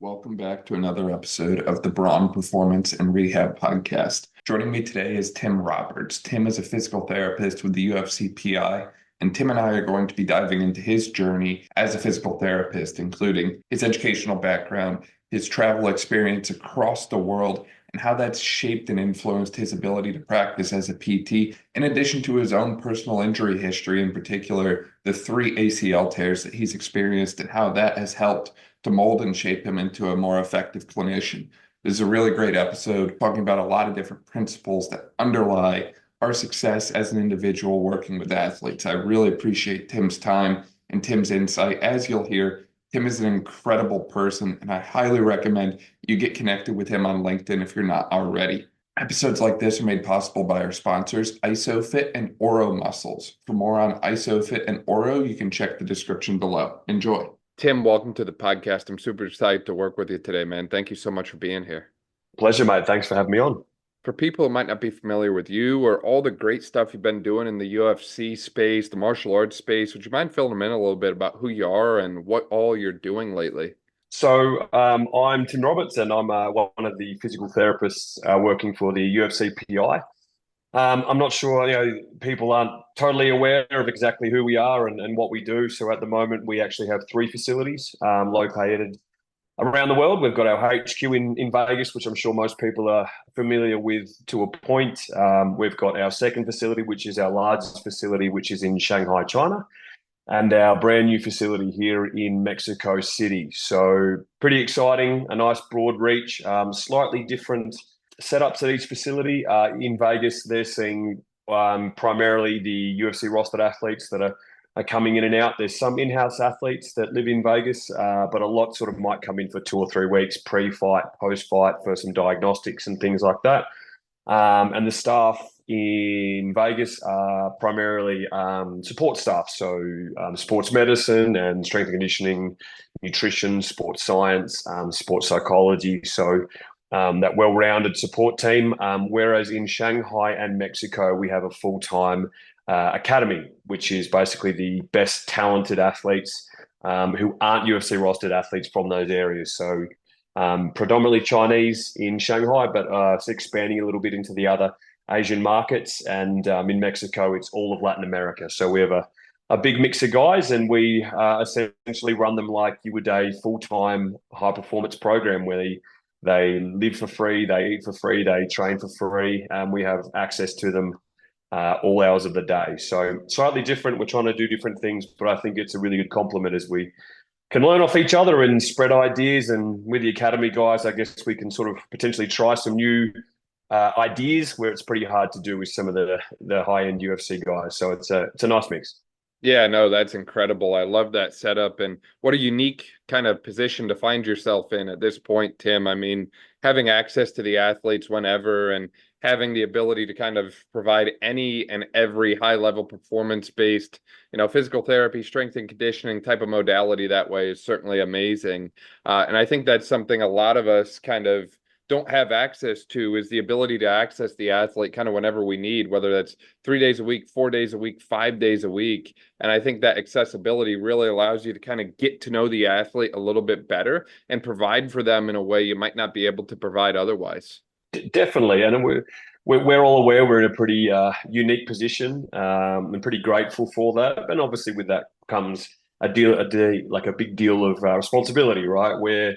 Welcome back to another episode of the Braun Performance and Rehab Podcast. Joining me today is Tim Roberts. Tim is a physical therapist with the UFC PI, and Tim and I are going to be diving into his journey as a physical therapist, including his educational background, his travel experience across the world, and how that's shaped and influenced his ability to practice as a PT, in addition to his own personal injury history, in particular, the 3 ACL tears that he's experienced and how that has helped to mold and shape him into a more effective clinician. This is a really great episode talking about a lot of different principles that underlie our success as an individual working with athletes. I really appreciate Tim's time and Tim's insight. As you'll hear, Tim is an incredible person, and I highly recommend you get connected with him on LinkedIn if you're not already. Episodes like this are made possible by our sponsors, ISOFIT and Oro Muscles. For more on ISOFIT and Oro, you can check the description below. Enjoy. Tim, welcome to the podcast. I'm super excited to work with you today, man. Thank you so much for being here. Pleasure, mate. Thanks for having me on. For people who might not be familiar with you or all the great stuff you've been doing in the UFC space, the martial arts space, would you mind filling them in a little bit about who you are and what all you're doing lately? So I'm Tim Roberts, and I'm one of the physical therapists working for the UFC PI. I'm not sure, people aren't totally aware of exactly who we are and what we do. So at the moment, we actually have 3 facilities located around the world. We've got our HQ in Vegas, which I'm sure most people are familiar with to a point. We've got our second facility, which is our largest facility, which is in Shanghai, China, and our brand new facility here in Mexico City. So pretty exciting, a nice broad reach, slightly different setups at each facility. In Vegas, they're seeing primarily the UFC rostered athletes that are coming in and out. There's some in-house athletes that live in Vegas, but a lot sort of might come in for 2 or 3 weeks pre-fight, post-fight for some diagnostics and things like that. And the staff in Vegas are primarily support staff, so sports medicine and strength and conditioning, nutrition, sports science, sports psychology. So that well-rounded support team. Whereas in Shanghai and Mexico, we have a full-time academy, which is basically the best talented athletes who aren't UFC rostered athletes from those areas. So predominantly Chinese in Shanghai, but it's expanding a little bit into the other Asian markets. And in Mexico, it's all of Latin America. So we have a big mix of guys, and we essentially run them like you would a full-time high-performance program where they live for free, they eat for free, they train for free, and we have access to them all hours of the day. So slightly different. We're trying to do different things, but I think it's a really good compliment as we can learn off each other and spread ideas. And with the academy guys, I guess we can sort of potentially try some new ideas where it's pretty hard to do with some of the high-end UFC guys. So it's a nice mix. Yeah, no, that's incredible. I love that setup, and what a unique kind of position to find yourself in at this point, Tim. I mean, having access to the athletes whenever and having the ability to kind of provide any and every high-level performance-based, physical therapy, strength and conditioning type of modality that way is certainly amazing. And I think that's something a lot of us kind of don't have access to, is the ability to access the athlete kind of whenever we need, whether that's 3 days a week, 4 days a week, 5 days a week. And I think that accessibility really allows you to kind of get to know the athlete a little bit better and provide for them in a way you might not be able to provide otherwise. Definitely. And we're all aware we're in a pretty unique position, and pretty grateful for that. And obviously with that comes a big deal of responsibility, right?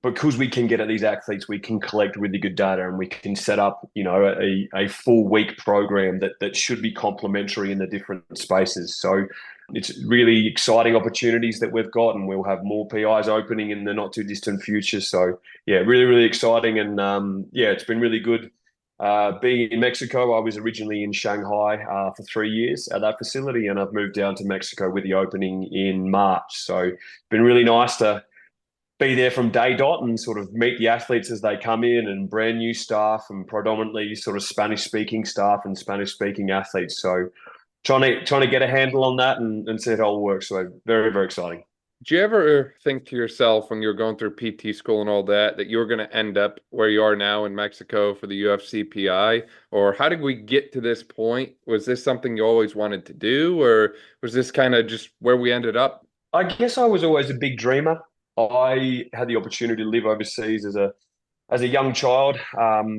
Because we can get at these athletes, we can collect really good data, and we can set up, a full week program that should be complementary in the different spaces. So it's really exciting opportunities that we've got, and we'll have more PIs opening in the not too distant future. So yeah, really, really exciting. And it's been really good being in Mexico. I was originally in Shanghai for 3 years at that facility, and I've moved down to Mexico with the opening in March. So it's been really nice to be there from day dot and sort of meet the athletes as they come in, and brand new staff and predominantly sort of Spanish speaking staff and Spanish speaking athletes. So trying to get a handle on that and see it all work. So very, very exciting. Do you ever think to yourself when you're going through PT school and all that you were going to end up where you are now in Mexico for the UFC PI? Or how did we get to this point? Was this something you always wanted to do, or was this kind of just where we ended up? I guess I was always a big dreamer. I had the opportunity to live overseas as a young child,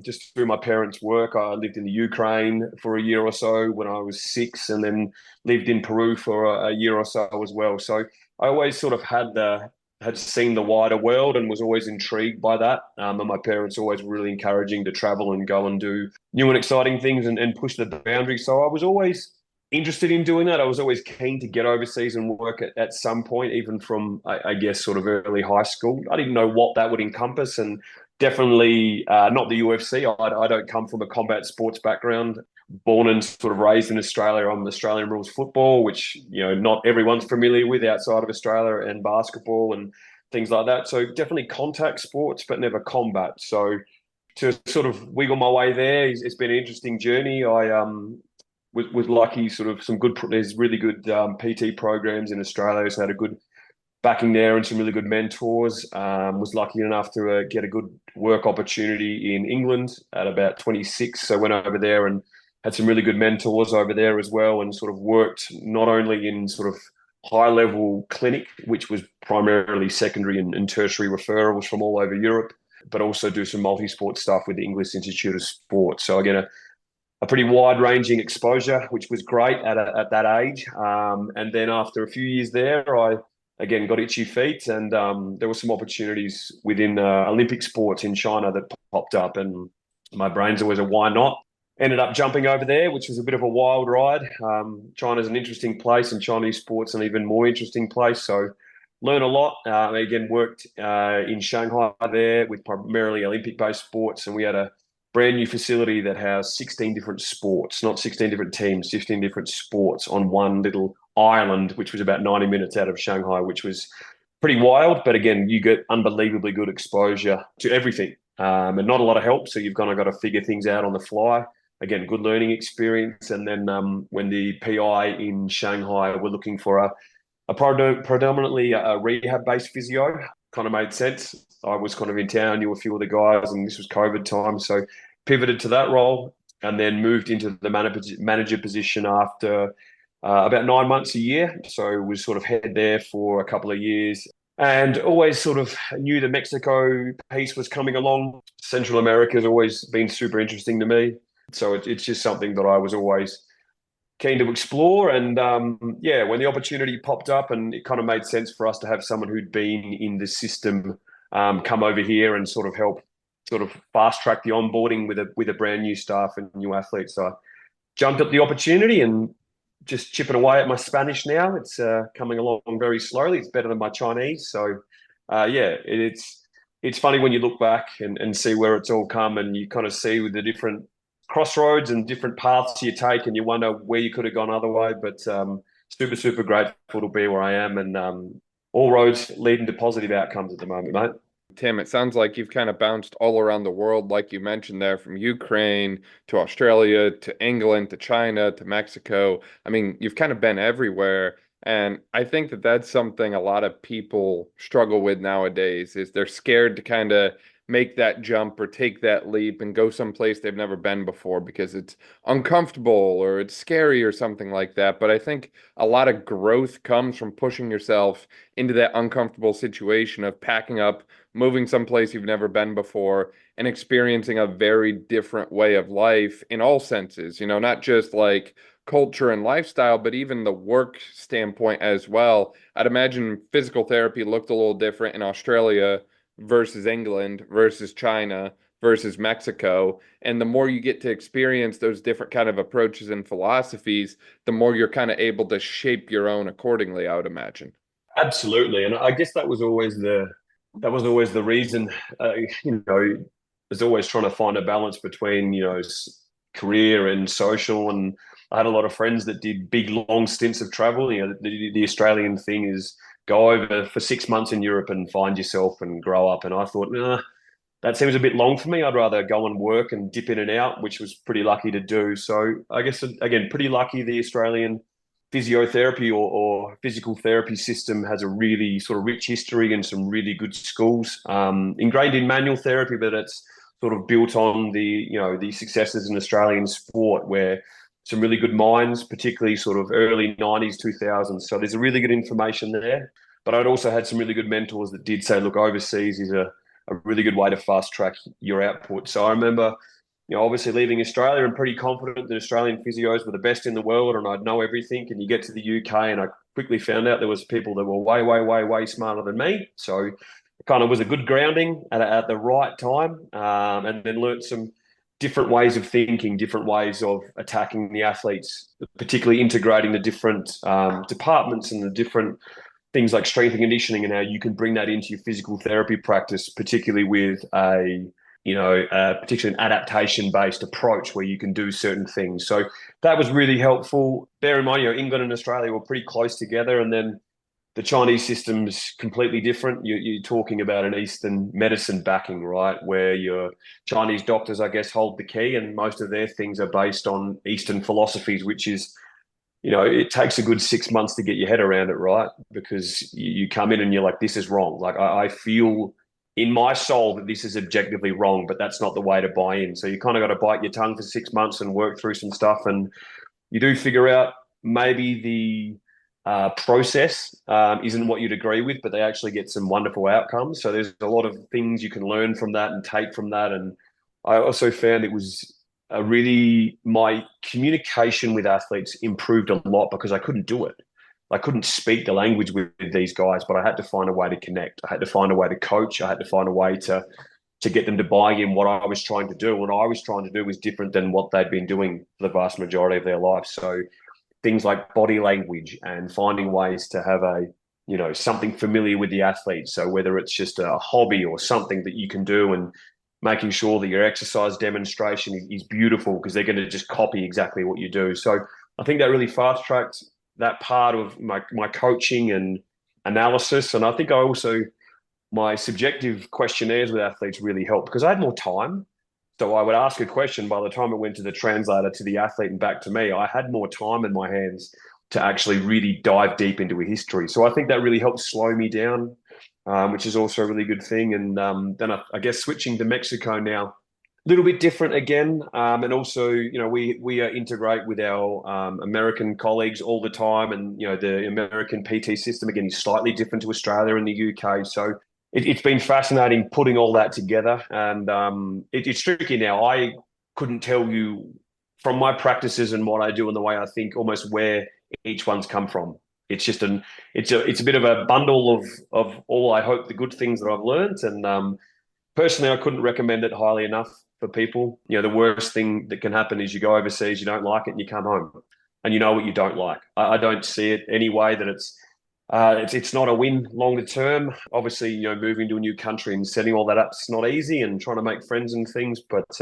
just through my parents' work. I lived in the Ukraine for a year or so when I was 6, and then lived in Peru for a year or so as well. So I always sort of had seen the wider world and was always intrigued by that. And my parents always really encouraging to travel and go and do new and exciting things and push the boundaries. So I was always interested in doing that. I was always keen to get overseas and work at some point, even from, I guess, sort of early high school. I didn't know what that would encompass, and definitely not the UFC. I don't come from a combat sports background. Born and sort of raised in Australia, I'm Australian rules football, which not everyone's familiar with outside of Australia, and basketball and things like that. So definitely contact sports, but never combat. So to sort of wiggle my way there, it's been an interesting journey. I was lucky, sort of there's really good PT programs in Australia, so I had a good backing there and some really good mentors. Was lucky enough to get a good work opportunity in England at about 26. So went over there and had some really good mentors over there as well, and sort of worked not only in sort of high level clinic, which was primarily secondary and tertiary referrals from all over Europe, but also do some multi-sport stuff with the English Institute of Sport. So again, a pretty wide-ranging exposure, which was great at that age. And then after a few years there, I again got itchy feet, and there were some opportunities within Olympic sports in China that popped up, and my brain's always a why not. Ended up jumping over there, which was a bit of a wild ride. China's an interesting place, and Chinese sports an even more interesting place. So learn a lot. Again, worked in Shanghai there with primarily Olympic-based sports, and we had a brand new facility that housed 16 different sports, not 16 different teams, 15 different sports on one little island, which was about 90 minutes out of Shanghai, which was pretty wild. But again, you get unbelievably good exposure to everything, and not a lot of help. So you've kind of got to figure things out on the fly. Again, good learning experience. And then when the PI in Shanghai were looking for a predominantly a rehab-based physio, kind of made sense. I was kind of in town, knew a few of the guys, and this was COVID time. So pivoted to that role, and then moved into the manager position after about 9 months, a year. So was sort of head there for a couple of years, and always sort of knew the Mexico piece was coming along. Central America has always been super interesting to me. So it's just something that I was always keen to explore. And yeah, when the opportunity popped up, and it kind of made sense for us to have someone who'd been in the system come over here and sort of help sort of fast track the onboarding with a brand new staff and new athletes. So I jumped at the opportunity and just chipping away at my Spanish now. It's coming along very slowly. It's better than my Chinese. So yeah, it's funny when you look back and see where it's all come, and you kind of see with the different crossroads and different paths you take, and you wonder where you could have gone other way. But super grateful to be where I am, and all roads leading to positive outcomes at the moment, mate. Tim, it sounds like you've kind of bounced all around the world, like you mentioned there, from Ukraine to Australia to England to China to Mexico. I mean, you've kind of been everywhere. And I think that that's something a lot of people struggle with nowadays, is they're scared to kind of make that jump or take that leap and go someplace they've never been before because it's uncomfortable or it's scary or something like that. But I think a lot of growth comes from pushing yourself into that uncomfortable situation of packing up, moving someplace you've never been before, and experiencing a very different way of life in all senses, not just like culture and lifestyle, but even the work standpoint as well. I'd imagine physical therapy looked a little different in Australia versus England versus China versus Mexico. And the more you get to experience those different kind of approaches and philosophies, the more you're kind of able to shape your own accordingly, I would imagine. Absolutely. And I guess that was always the reason, was always trying to find a balance between, career and social. And I had a lot of friends that did big, long stints of travel. The Australian thing is go over for 6 months in Europe and find yourself and grow up. And I thought, nah, that seems a bit long for me. I'd rather go and work and dip in and out, which was pretty lucky to do. So I guess, again, pretty lucky the Australian physiotherapy or physical therapy system has a really sort of rich history and some really good schools, ingrained in manual therapy, but it's sort of built on the successes in Australian sport, where some really good minds, particularly sort of early 90s, 2000s. So there's a really good information there. But I'd also had some really good mentors that did say, look, overseas is a really good way to fast track your output. So I remember, obviously leaving Australia and pretty confident that Australian physios were the best in the world and I'd know everything. And you get to the UK and I quickly found out there was people that were way, way, way, way smarter than me. So it kind of was a good grounding at the right time, and then learnt some different ways of thinking, different ways of attacking the athletes, particularly integrating the different departments and the different things like strength and conditioning and how you can bring that into your physical therapy practice, particularly with particularly an adaptation-based approach where you can do certain things. So that was really helpful. Bear in mind, England and Australia were pretty close together, and then the Chinese system's completely different. You're talking about an Eastern medicine backing, right? Where your Chinese doctors, I guess, hold the key, and most of their things are based on Eastern philosophies, which is, it takes a good 6 months to get your head around it, right? Because you come in and you're like, this is wrong. Like, I feel in my soul that this is objectively wrong, but that's not the way to buy in. So you kind of got to bite your tongue for 6 months and work through some stuff. And you do figure out maybe the process isn't what you'd agree with, but they actually get some wonderful outcomes. So there's a lot of things you can learn from that and take from that. And I also found it was my communication with athletes improved a lot because I couldn't do it. I couldn't speak the language with these guys, but I had to find a way to connect. I had to find a way to coach. I had to find a way to get them to buy in what I was trying to do. What I was trying to do was different than what they'd been doing for the vast majority of their life. So things like body language and finding ways to have something familiar with the athlete. So whether it's just a hobby or something that you can do, and making sure that your exercise demonstration is beautiful because they're going to just copy exactly what you do. So I think that really fast tracked that part of my coaching and analysis. And I think my subjective questionnaires with athletes really helped because I had more time. So I would ask a question. By the time it went to the translator, to the athlete and back to me, I had more time in my hands to actually really dive deep into a history. So I think that really helped slow me down, which is also a really good thing. And then I guess switching to Mexico now, a little bit different again. And also, we integrate with our American colleagues all the time. And, the American PT system, again, is slightly different to Australia and the UK. So it's been fascinating putting all that together. And it's tricky now. I couldn't tell you from my practices and what I do and the way I think almost where each one's come from. It's just it's a bit of a bundle of all, I hope, the good things that I've learned. And personally, I couldn't recommend it highly enough for people. The worst thing that can happen is you go overseas, you don't like it, and you come home, and you know what you don't like. I don't see it any way that it's not a win longer term. Obviously, moving to a new country and setting all that up is not easy, and trying to make friends and things. But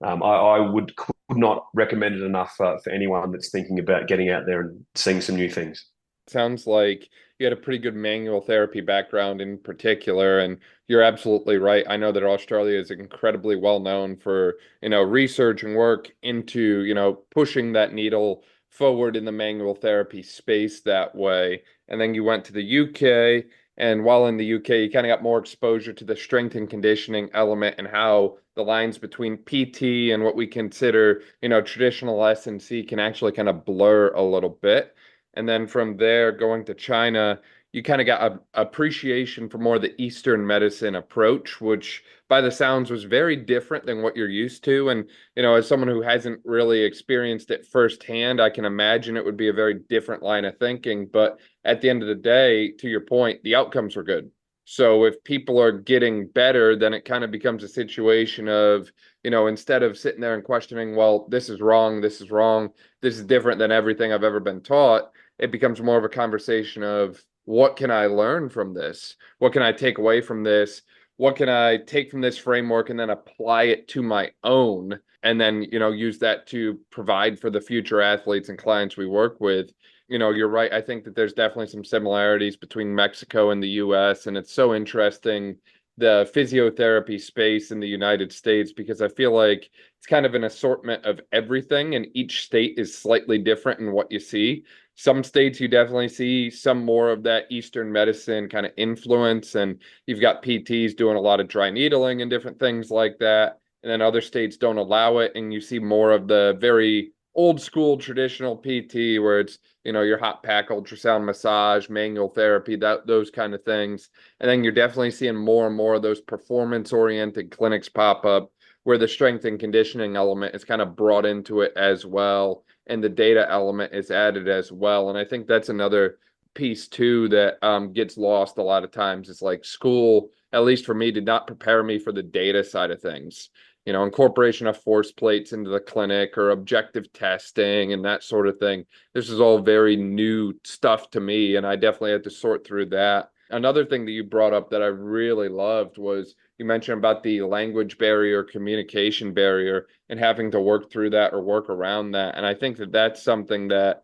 I could not recommend it enough for anyone that's thinking about getting out there and seeing some new things. Sounds like you had a pretty good manual therapy background in particular, and you're absolutely right. I know that Australia is incredibly well known for, research and work into, pushing that needle forward in the manual therapy space that way. And then you went to the UK, and while in the UK, you kind of got more exposure to the strength and conditioning element and how the lines between PT and what we consider, traditional S&C can actually kind of blur a little bit. And then from there, going to China, you kind of got an appreciation for more of the Eastern medicine approach, which by the sounds was very different than what you're used to. And, as someone who hasn't really experienced it firsthand, I can imagine it would be a very different line of thinking. But at the end of the day, to your point, the outcomes were good. So if people are getting better, then it kind of becomes a situation of, instead of sitting there and questioning, well, this is wrong, this is different than everything I've ever been taught. It becomes more of a conversation of what can I learn from this? What can I take away from this? What can I take from this framework and then apply it to my own? And then, use that to provide for the future athletes and clients we work with. You're right. I think that there's definitely some similarities between Mexico and the US. And it's so interesting, the physiotherapy space in the United States, because I feel like it's kind of an assortment of everything, and each state is slightly different in what you see. Some states you definitely see some more of that Eastern medicine kind of influence, and you've got PTs doing a lot of dry needling and different things like that. And then other states don't allow it, and you see more of the very old school traditional PT where it's, your hot pack, ultrasound massage, manual therapy, those kind of things. And then you're definitely seeing more and more of those performance oriented clinics pop up where the strength and conditioning element is kind of brought into it as well. And the data element is added as well. And I think that's another piece too that gets lost a lot of times. It's like school, at least for me, did not prepare me for the data side of things. Incorporation of force plates into the clinic or objective testing and that sort of thing. This is all very new stuff to me, and I definitely had to sort through that. Another thing that you brought up that I really loved was you mentioned about the language barrier, communication barrier, and having to work through that or work around that. And I think that that's something that,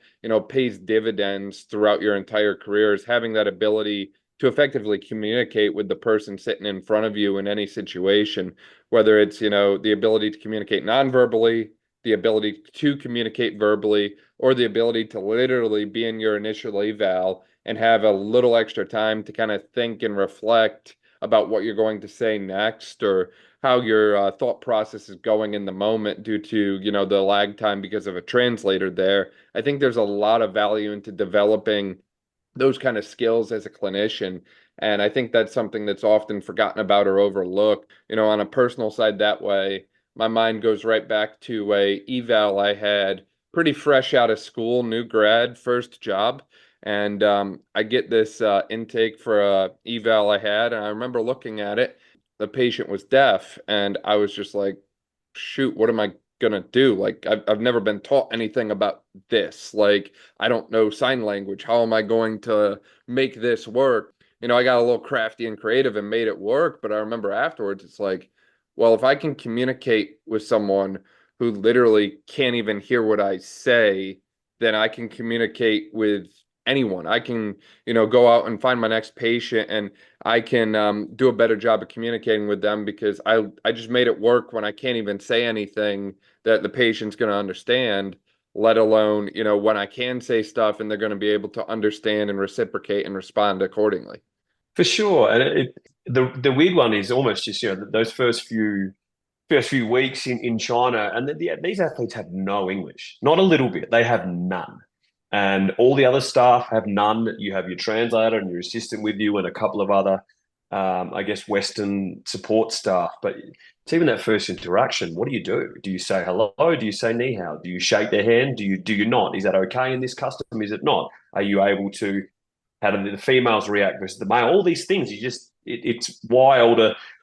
pays dividends throughout your entire career, is having that ability to effectively communicate with the person sitting in front of you in any situation, whether it's, the ability to communicate non-verbally, the ability to communicate verbally, or the ability to literally be in your initial eval and have a little extra time to kind of think and reflect about what you're going to say next, or how your thought process is going in the moment due to, the lag time because of a translator there. I think there's a lot of value into developing those kind of skills as a clinician. And I think that's something that's often forgotten about or overlooked. On a personal side that way, my mind goes right back to a eval I had pretty fresh out of school, new grad, first job. And I get this intake for a eval I had, and I remember looking at it. The patient was deaf, and I was just like, shoot, what am I gonna do? Like, I've never been taught anything about this. Like, I don't know sign language. How am I going to make this work? I got a little crafty and creative and made it work, but I remember afterwards, it's like, well, if I can communicate with someone who literally can't even hear what I say, then I can communicate with anyone. I can, go out and find my next patient, and I can do a better job of communicating with them because I just made it work when I can't even say anything that the patient's going to understand, let alone, when I can say stuff and they're going to be able to understand and reciprocate and respond accordingly. For sure. And the weird one is almost just, those first few weeks in China, and these athletes have no English, not a little bit. They have none. And all the other staff have none. You have your translator and your assistant with you and a couple of other, I guess, Western support staff. But it's even that first interaction. What do you do? Do you say hello? Do you say ni hao? Do you shake their hand? Do you not? Is that okay in this custom? Is it not? Are you able to, how do the females react versus the male? All these things, it's wild.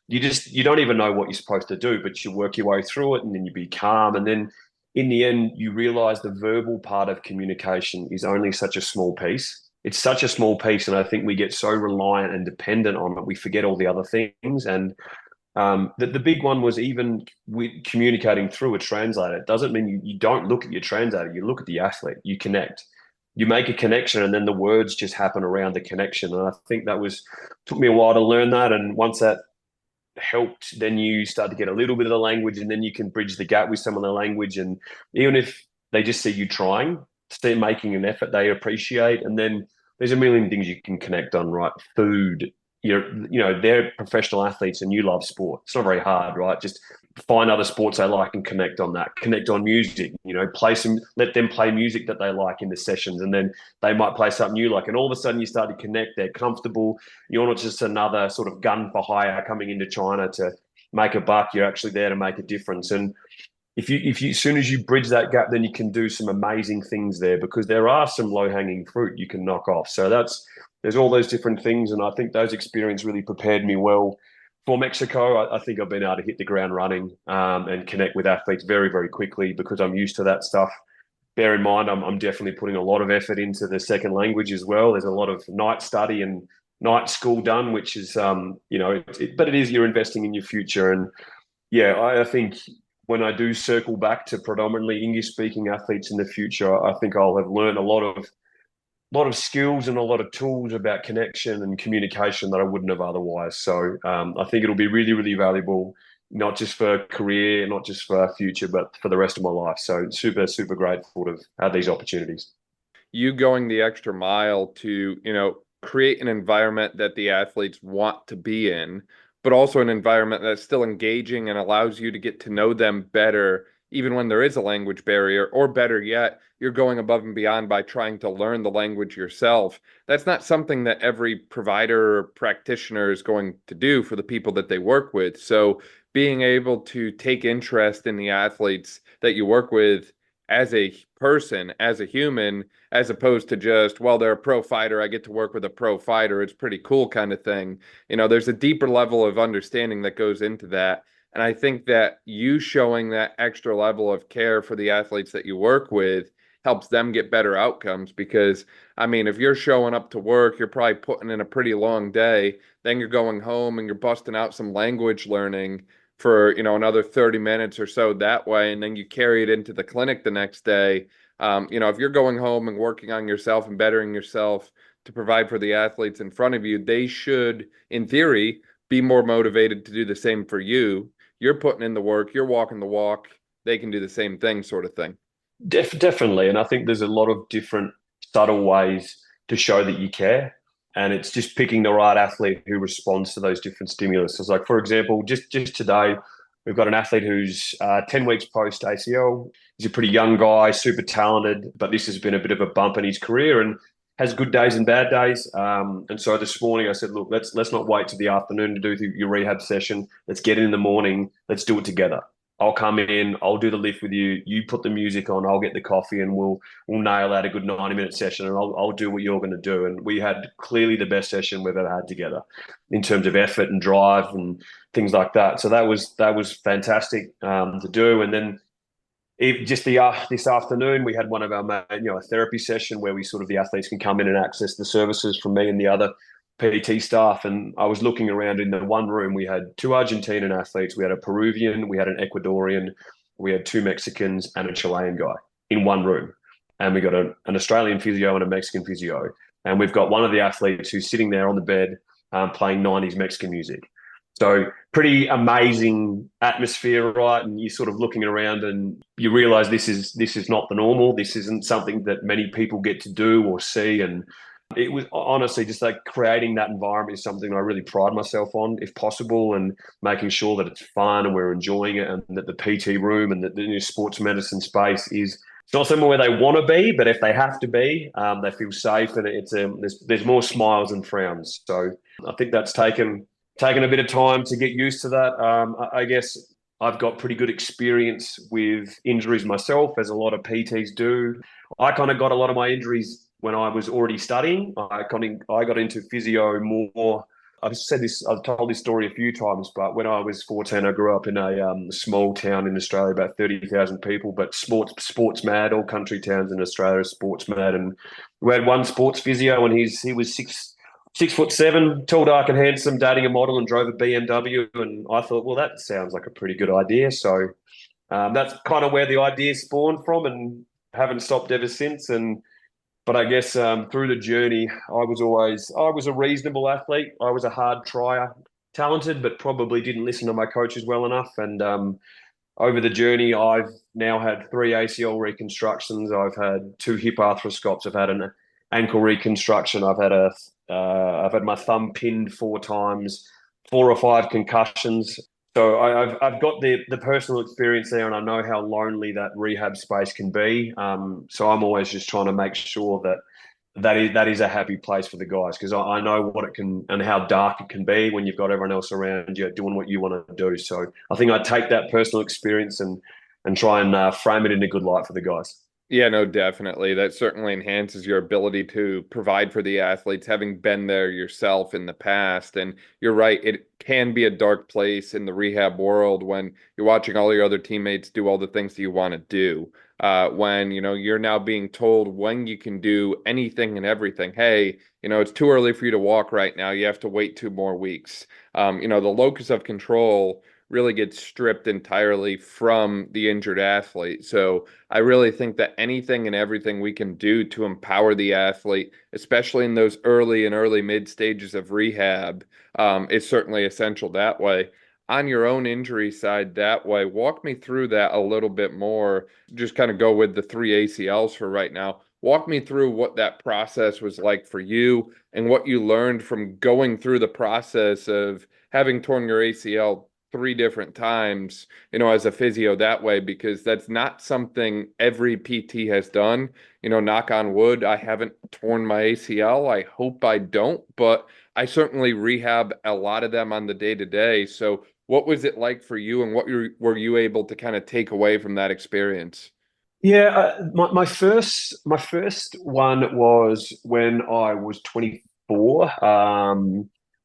You don't even know what you're supposed to do, but you work your way through it, and then you be calm. And then in the end, you realize the verbal part of communication is only such a small piece. It's such a small piece. And I think we get so reliant and dependent on it, we forget all the other things. And the big one was even with communicating through a translator. It doesn't mean you don't look at your translator. You look at the athlete, you connect. You make a connection, and then the words just happen around the connection. And I think took me a while to learn that. And once that helped, then you start to get a little bit of the language, and then you can bridge the gap with some of the language. And even if they just see you trying, making an effort, they appreciate. And then there's a million things you can connect on, right? Food, they're professional athletes and you love sport. It's not very hard, right? Just find other sports they like and connect on that. Connect on music, let them play music that they like in the sessions, and then they might play something you like. And all of a sudden you start to connect. They're comfortable. You're not just another sort of gun for hire coming into China to make a buck. You're actually there to make a difference. And if you as soon as you bridge that gap, then you can do some amazing things there, because there are some low-hanging fruit you can knock off. So there's all those different things. And I think those experiences really prepared me well for Mexico. I think I've been able to hit the ground running and connect with athletes very, very quickly because I'm used to that stuff. Bear in mind, I'm definitely putting a lot of effort into the second language as well. There's a lot of night study and night school done, which is, but it is, you're investing in your future. And yeah, I think when I do circle back to predominantly English-speaking athletes in the future, I think I'll have learned a lot of skills and a lot of tools about connection and communication that I wouldn't have otherwise. So I think it'll be really, really valuable, not just for career, not just for our future, but for the rest of my life. So super, super grateful to have these opportunities. You going the extra mile to, create an environment that the athletes want to be in, but also an environment that's still engaging and allows you to get to know them better even when there is a language barrier, or better yet, you're going above and beyond by trying to learn the language yourself. That's not something that every provider or practitioner is going to do for the people that they work with. So being able to take interest in the athletes that you work with as a person, as a human, as opposed to just, well, they're a pro fighter, I get to work with a pro fighter, it's pretty cool kind of thing. There's a deeper level of understanding that goes into that. And I think that you showing that extra level of care for the athletes that you work with helps them get better outcomes because, I mean, if you're showing up to work, you're probably putting in a pretty long day, then you're going home and you're busting out some language learning for, another 30 minutes or so that way, and then you carry it into the clinic the next day. If you're going home and working on yourself and bettering yourself to provide for the athletes in front of you, they should, in theory, be more motivated to do the same for you. You're putting in the work, you're walking the walk, they can do the same thing, sort of thing. Definitely. And I think there's a lot of different subtle ways to show that you care. And it's just picking the right athlete who responds to those different stimulus. So, like, for example, just today, we've got an athlete who's 10 weeks post ACL. He's a pretty young guy, super talented, but this has been a bit of a bump in his career and has good days and bad days. And so this morning I said, look, let's not wait to the afternoon to do your rehab session. Let's get in the morning. Let's do it together. I'll come in, I'll do the lift with you. You put the music on, I'll get the coffee, and we'll nail out a good 90-minute session. And I'll do what you're going to do. And we had clearly the best session we've ever had together in terms of effort and drive and things like that. So that was fantastic to do. And then just this afternoon, we had one of our a therapy session where the athletes can come in and access the services from me and the other PT staff. And I was looking around in the one room. We had 2 Argentinian athletes. We had a Peruvian, we had an Ecuadorian, we had 2 Mexicans and a Chilean guy in one room. And we got an Australian physio and a Mexican physio. And we've got one of the athletes who's sitting there on the bed playing 90s Mexican music. So pretty amazing atmosphere, right? And you're sort of looking around and you realize this is not the normal. This isn't something that many people get to do or see. And it was honestly just like creating that environment is something I really pride myself on, if possible, and making sure that it's fun and we're enjoying it, and that the PT room and the new sports medicine space is it's not somewhere where they want to be, but if they have to be, they feel safe, and it's there's more smiles than frowns. So I think that's taken a bit of time to get used to that. I guess I've got pretty good experience with injuries myself, as a lot of PTs do. I kind of got a lot of my injuries when I was already studying. I got into physio more. I've told this story a few times, but when I was 14, I grew up in a small town in Australia, about 30,000 people, but sports mad. All country towns in Australia are sports mad. And we had one sports physio, and he was 6'7", tall, dark and handsome, dating a model and drove a BMW. And I thought, well, that sounds like a pretty good idea. So that's kind of where the idea spawned from, and haven't stopped ever since. But I guess through the journey, I was a reasonable athlete. I was a hard trier, talented, but probably didn't listen to my coaches well enough. And over the journey, I've now had 3 ACL reconstructions. I've had 2 hip arthroscopes. I've had an ankle reconstruction. I've had my thumb pinned 4 times, 4 or 5 concussions. So I've got the personal experience there, and I know how lonely that rehab space can be. So I'm always just trying to make sure that is a happy place for the guys, because I know what it can and how dark it can be when you've got everyone else around you doing what you want to do. So I think I take that personal experience and try and frame it in a good light for the guys. Yeah, no, definitely. That certainly enhances your ability to provide for the athletes, having been there yourself in the past. And you're right, it can be a dark place in the rehab world when you're watching all your other teammates do all the things that you want to do. When, you're now being told when you can do anything and everything. Hey, it's too early for you to walk right now. You have to wait 2 more weeks. The locus of control really gets stripped entirely from the injured athlete. So I really think that anything and everything we can do to empower the athlete, especially in those early mid stages of rehab, is certainly essential that way. On your own injury side that way, walk me through that a little bit more. Just kind of go with the 3 ACLs for right now. Walk me through what that process was like for you and what you learned from going through the process of having torn your ACL 3 different times, as a physio that way, because that's not something every PT has done. Knock on wood, I haven't torn my ACL. I hope I don't, but I certainly rehab a lot of them on the day to day. So what was it like for you, and what were you able to kind of take away from that experience? Yeah, my first one was when I was 24.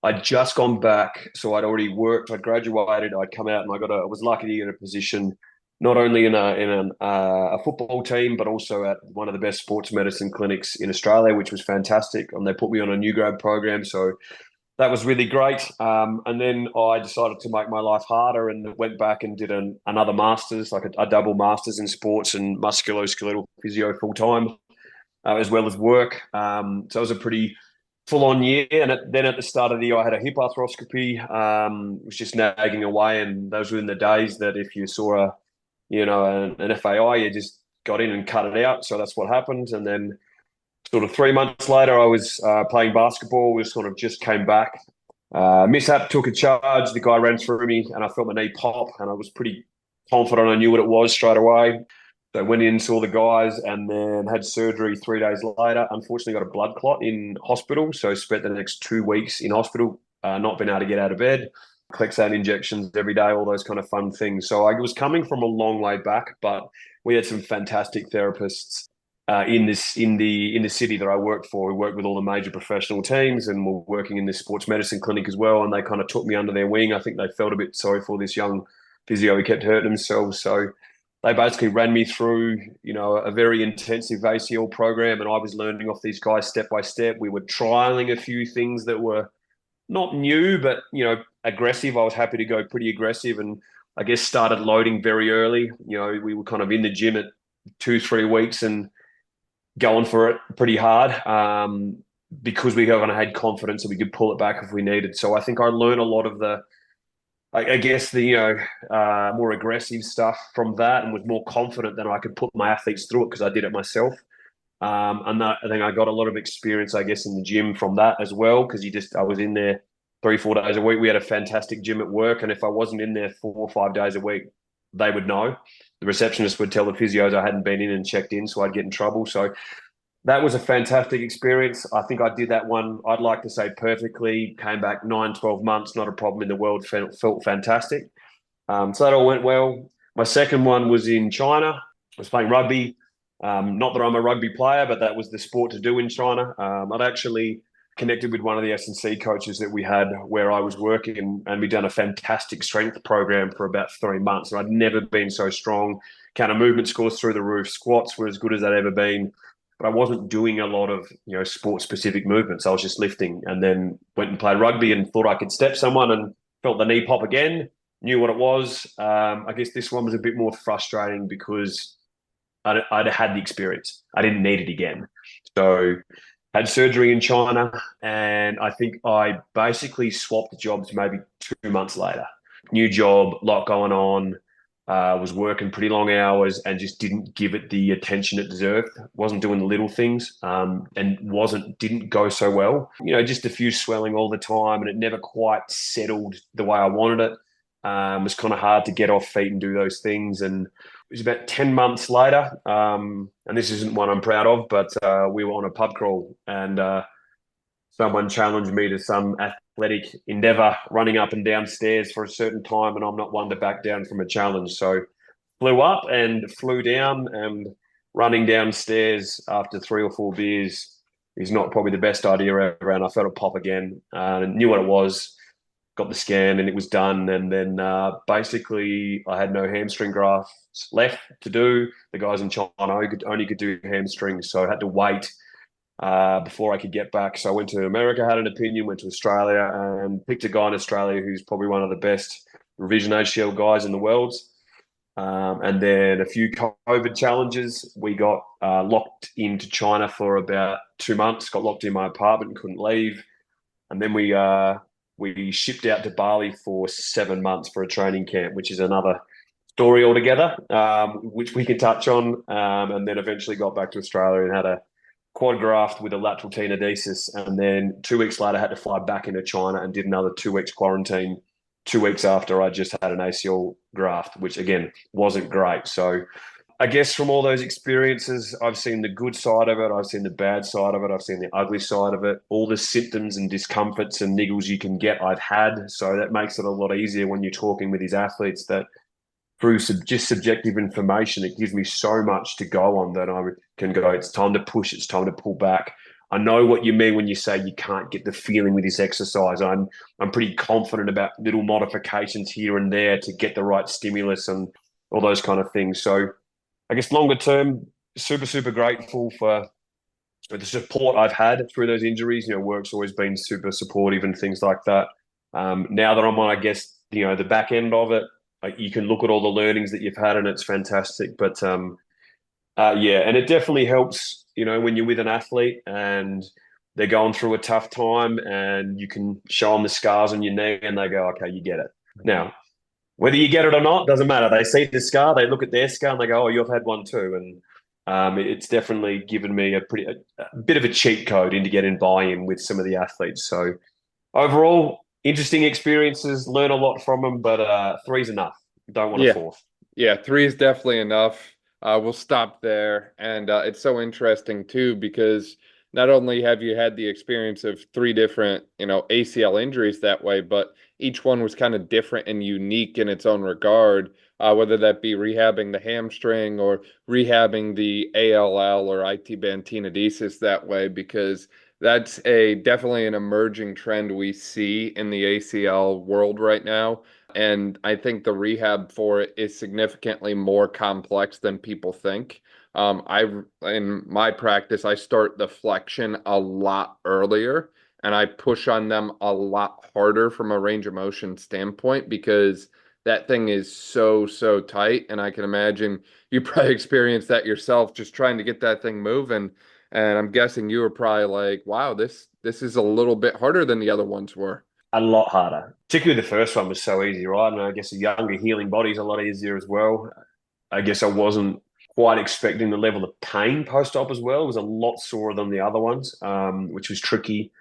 I'd just gone back, so I'd already worked. I'd graduated. I'd come out, and I was lucky to get a position not only in a football team, but also at one of the best sports medicine clinics in Australia, which was fantastic. And they put me on a new grad program, so that was really great. And then I decided to make my life harder and went back and did another master's, like a double master's in sports and musculoskeletal physio full time, as well as work. So it was a pretty full on year. And then at the start of the year, I had a hip arthroscopy. It was just nagging away. And those were in the days that if you saw an FAI, you just got in and cut it out. So that's what happened. And then sort of 3 months later, I was playing basketball. We sort of just came back. Mishap took a charge. The guy ran through me, and I felt my knee pop, and I was pretty confident I knew what it was straight away. So I went in, saw the guys, and then had surgery 3 days later. Unfortunately, got a blood clot in hospital, so spent the next 2 weeks in hospital, not being able to get out of bed. Clexane injections every day, all those kind of fun things. So I was coming from a long way back, but we had some fantastic therapists in the city that I worked for. We worked with all the major professional teams, and we're working in this sports medicine clinic as well. And they kind of took me under their wing. I think they felt a bit sorry for this young physio who kept hurting himself. So they basically ran me through, a very intensive ACL program, and I was learning off these guys step by step. We were trialing a few things that were not new, but aggressive. I was happy to go pretty aggressive, and I guess started loading very early. We were kind of in the gym at 2-3 weeks and going for it pretty hard, because we kind of had confidence that we could pull it back if we needed. So I think I learned a lot of the more aggressive stuff from that, and was more confident that I could put my athletes through it because I did it myself. And I think I got a lot of experience, I guess, in the gym from that as well, because I was in there 3-4 days a week. We had a fantastic gym at work, and if I wasn't in there 4 or 5 days a week, they would know. The receptionist would tell the physios I hadn't been in and checked in, so I'd get in trouble. So that was a fantastic experience. I think I did that one, I'd like to say, perfectly. Came back 9-12 months, not a problem in the world, felt fantastic. So that all went well. My second one was in China. I was playing rugby. Not that I'm a rugby player, but that was the sport to do in China. I'd actually connected with one of the S&C coaches that we had where I was working, and we'd done a fantastic strength program for about 3 months. And I'd never been so strong. Counter movement scores through the roof. Squats were as good as I'd ever been. But I wasn't doing a lot of sport-specific movements. I was just lifting, and then went and played rugby and thought I could step someone and felt the knee pop again, knew what it was. I guess this one was a bit more frustrating because I'd had the experience. I didn't need it again. So had surgery in China, and I think I basically swapped jobs maybe 2 months later. New job, lot going on, was working pretty long hours and just didn't give it the attention it deserved. Wasn't doing the little things, and didn't go so well. Just a few swelling all the time, and it never quite settled the way I wanted it. It was kind of hard to get off feet and do those things. And it was about 10 months later, and this isn't one I'm proud of, but we were on a pub crawl, and someone challenged me to some athletic endeavor, running up and down stairs for a certain time, and I'm not one to back down from a challenge. So flew up and flew down, and running downstairs after 3 or 4 beers is not probably the best idea ever, and I felt it pop again, and knew what it was. Got the scan, and it was done. And then basically I had no hamstring grafts left to do. The guys in China only could do hamstrings, so I had to wait before I could get back. So I went to America, had an opinion, went to Australia, and picked a guy in Australia who's probably one of the best revision ACL guys in the world. And then a few COVID challenges. We got locked into China for about 2 months, got locked in my apartment and couldn't leave. And then we shipped out to Bali for 7 months for a training camp, which is another story altogether, which we can touch on. And then eventually got back to Australia and had a quad graft with a lateral tenodesis. And then 2 weeks later, had to fly back into China and did another 2 weeks quarantine 2 weeks after I just had an ACL graft, which again wasn't great. So I guess from all those experiences, I've seen the good side of it. I've seen the bad side of it. I've seen the ugly side of it. All the symptoms and discomforts and niggles you can get, I've had. So that makes it a lot easier when you're talking with these athletes that through just subjective information, it gives me so much to go on that I can go, it's time to push, it's time to pull back. I know what you mean when you say you can't get the feeling with this exercise. I'm pretty confident about little modifications here and there to get the right stimulus and all those kind of things. So I guess longer term, super, super grateful for the support I've had through those injuries. Work's always been super supportive and things like that. Now that I'm on, I guess, the back end of it, you can look at all the learnings that you've had and it's fantastic. But yeah, and it definitely helps, when you're with an athlete and they're going through a tough time and you can show them the scars on your knee and they go, okay, you get it. Now, whether you get it or not, doesn't matter. They see the scar, they look at their scar and they go, oh, you've had one too. And it's definitely given me a bit of a cheat code into getting buy-in with some of the athletes. So overall, interesting experiences, learn a lot from them, but three's enough. Don't want a fourth. Yeah, three is definitely enough. We'll stop there. And it's so interesting too, because not only have you had the experience of three different, ACL injuries that way, but each one was kind of different and unique in its own regard, whether that be rehabbing the hamstring or rehabbing the ALL or IT band tenodesis that way, because that's definitely an emerging trend we see in the ACL world right now. And I think the rehab for it is significantly more complex than people think. In my practice, I start the flexion a lot earlier and I push on them a lot harder from a range of motion standpoint because that thing is so, so tight. And I can imagine you probably experienced that yourself, just trying to get that thing moving. And I'm guessing you were probably like, wow, this is a little bit harder than the other ones were. A lot harder. Particularly the first one was so easy, right? And I guess a younger healing body is a lot easier as well. I guess I wasn't quite expecting the level of pain post-op as well. It was a lot sorer than the other ones, which was tricky.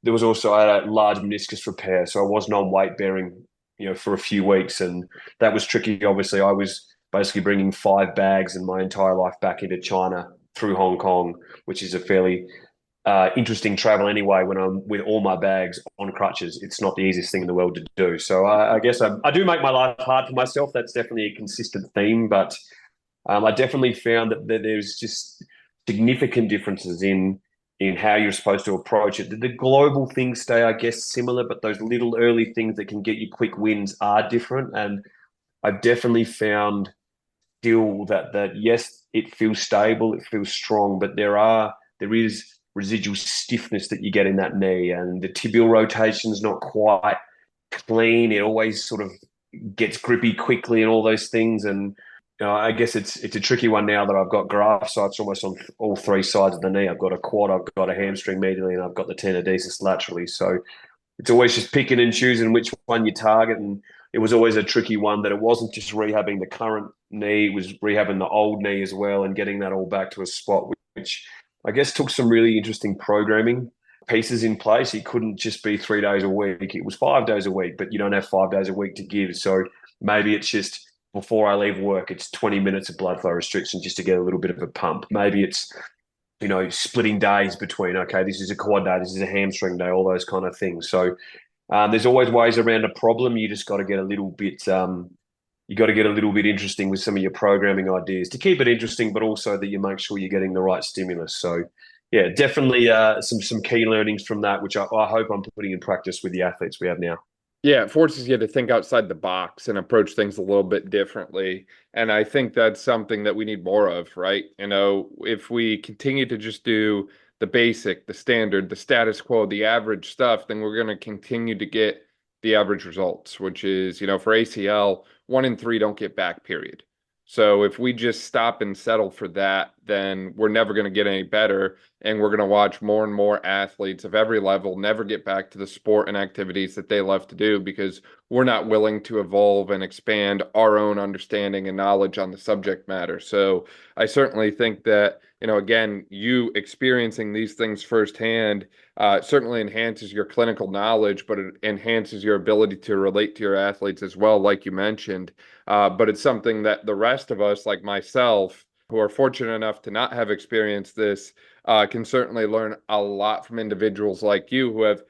There was also, I had a large meniscus repair, so I wasn't on weight bearing, for a few weeks, and that was tricky. Obviously, I was basically bringing 5 bags and my entire life back into China through Hong Kong, which is a fairly interesting travel anyway. When I'm with all my bags on crutches, it's not the easiest thing in the world to do. So I guess I do make my life hard for myself. That's definitely a consistent theme, but I definitely found that there's just significant differences in how you're supposed to approach it. The global things stay, I guess, similar, but those little early things that can get you quick wins are different. And I've definitely found still that yes, it feels stable, it feels strong, but there is residual stiffness that you get in that knee, and the tibial rotation's not quite clean. It always sort of gets grippy quickly and all those things. And I guess it's a tricky one now that I've got graft sites almost on all 3 sides of the knee. I've got a quad, I've got a hamstring medially, and I've got the tenodesis laterally. So it's always just picking and choosing which one you target. And it was always a tricky one that it wasn't just rehabbing the current knee, it was rehabbing the old knee as well and getting that all back to a spot, which I guess took some really interesting programming pieces in place. It couldn't just be 3 days a week. It was 5 days a week, but you don't have 5 days a week to give. So maybe it's just before I leave work, it's 20 minutes of blood flow restriction just to get a little bit of a pump. Maybe it's, splitting days between, okay, this is a quad day, this is a hamstring day, all those kind of things. So there's always ways around a problem. You just got to get a little bit, interesting with some of your programming ideas to keep it interesting, but also that you make sure you're getting the right stimulus. So yeah, definitely some key learnings from that, which I hope I'm putting in practice with the athletes we have now. Yeah, it forces you to think outside the box and approach things a little bit differently. And I think that's something that we need more of, right? If we continue to just do the basic, the standard, the status quo, the average stuff, then we're going to continue to get the average results, which is, for ACL, 1 in 3 don't get back, period. So if we just stop and settle for that, then we're never going to get any better. And we're going to watch more and more athletes of every level never get back to the sport and activities that they love to do because we're not willing to evolve and expand our own understanding and knowledge on the subject matter. So I certainly think that, again, you experiencing these things firsthand certainly enhances your clinical knowledge, but it enhances your ability to relate to your athletes as well, like you mentioned. But it's something that the rest of us, like myself, who are fortunate enough to not have experienced this, can certainly learn a lot from individuals like you who have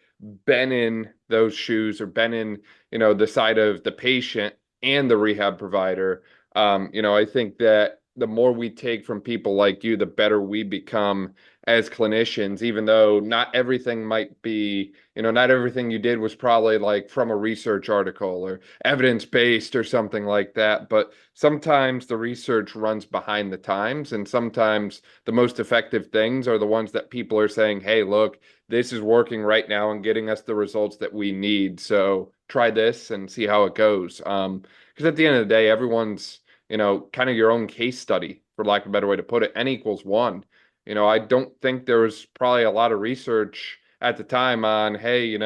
been in those shoes or been in, the side of the patient and the rehab provider. I think that the more we take from people like you, the better we become as clinicians, even though not everything might be, not everything you did was probably like from a research article or evidence-based or something like that. But sometimes the research runs behind the times, and sometimes the most effective things are the ones that people are saying, hey, look, this is working right now and getting us the results that we need. So try this and see how it goes. Because at the end of the day, everyone's, kind of your own case study, for lack of a better way to put it. N equals one. I don't think there was probably a lot of research at the time on, hey,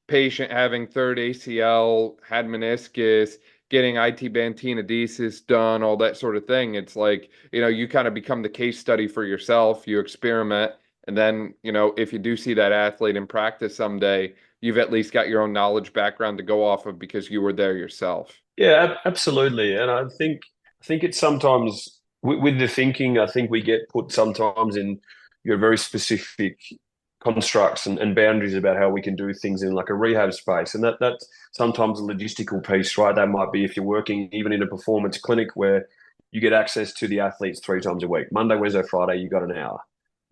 patient having third ACL, had meniscus, getting IT band tenodesis done, all that sort of thing. It's like, you kind of become the case study for yourself, you experiment, and then, if you do see that athlete in practice someday, you've at least got your own knowledge background to go off of because you were there yourself. Yeah, absolutely. And I think it's sometimes with the thinking, I think we get put sometimes in very specific constructs and boundaries about how we can do things in like a rehab space. And that's sometimes a logistical piece, right? That might be if you're working even in a performance clinic where you get access to the athletes 3 times a week. Monday, Wednesday, Friday, you got an hour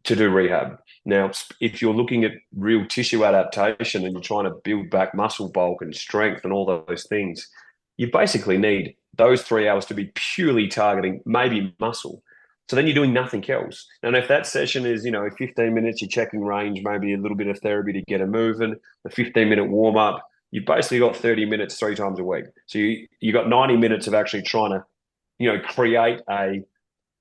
to do rehab. Now, if you're looking at real tissue adaptation and you're trying to build back muscle bulk and strength and all those things, you basically need those 3 hours to be purely targeting maybe muscle. So then you're doing nothing else. And if that session is, 15 minutes, you're checking range, maybe a little bit of therapy to get it moving, a 15-minute warm up, you've basically got 30 minutes 3 times a week. So you got 90 minutes of actually trying to, create a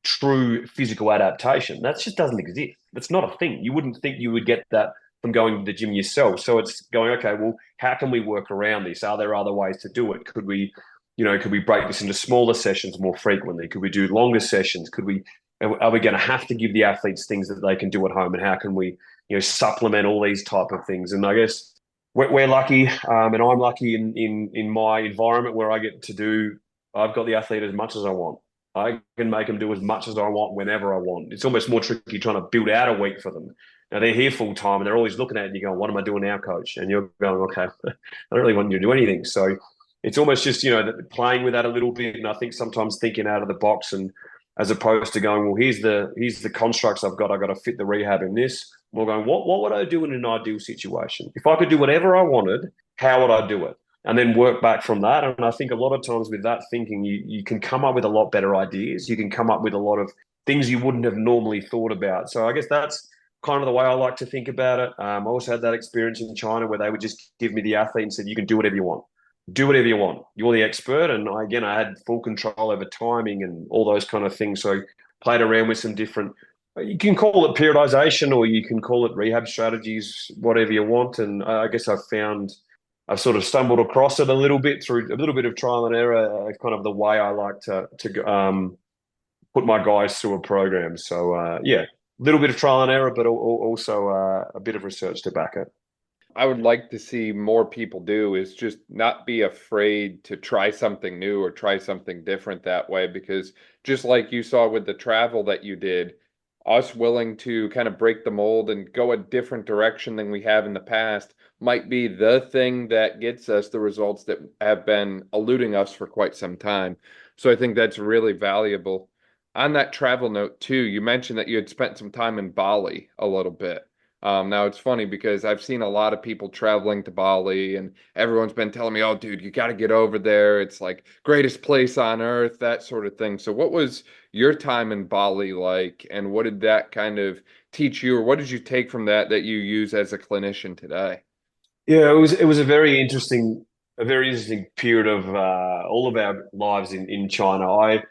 true physical adaptation. That just doesn't exist. That's not a thing. You wouldn't think you would get that from going to the gym yourself. So it's going, okay, well, how can we work around this? Are there other ways to do it? Could we break this into smaller sessions more frequently? Could we do longer sessions? Are we going to have to give the athletes things that they can do at home? And how can we, supplement all these type of things? And I guess we're lucky, and I'm lucky in my environment where I've got the athlete as much as I want. I can make them do as much as I want whenever I want. It's almost more tricky trying to build out a week for them. Now they're here full time and they're always looking at it and you go, what am I doing now, coach? And you're going, okay, I don't really want you to do anything. So it's almost just, playing with that a little bit. And I think sometimes thinking out of the box and as opposed to going, well, here's the constructs I've got to fit the rehab in this. We're going, what would I do in an ideal situation? If I could do whatever I wanted, how would I do it? And then work back from that. And I think a lot of times with that thinking, you can come up with a lot better ideas. You can come up with a lot of things you wouldn't have normally thought about. So I guess that's kind of the way I like to think about it. I also had that experience in China where they would just give me the athlete and said, you can do whatever you want. Do whatever you want. You're the expert. And I had full control over timing and all those kind of things. So played around with some different, you can call it periodization or you can call it rehab strategies, whatever you want. And I guess I've sort of stumbled across it a little bit through a little bit of trial and error, kind of the way I like to put my guys through a program. So, a little bit of trial and error, but also a bit of research to back it. I would like to see more people do is just not be afraid to try something new or try something different that way, because just like you saw with the travel that you did, us willing to kind of break the mold and go a different direction than we have in the past might be the thing that gets us the results that have been eluding us for quite some time. So I think that's really valuable. On that travel note too, you mentioned that you had spent some time in Bali a little bit. Now it's funny because I've seen a lot of people traveling to Bali and everyone's been telling me, oh, dude, you got to get over there. It's like greatest place on earth, that sort of thing. So what was your time in Bali like, and what did that kind of teach you, or what did you take from that you use as a clinician today? Yeah, it was a very interesting period of all of our lives in China.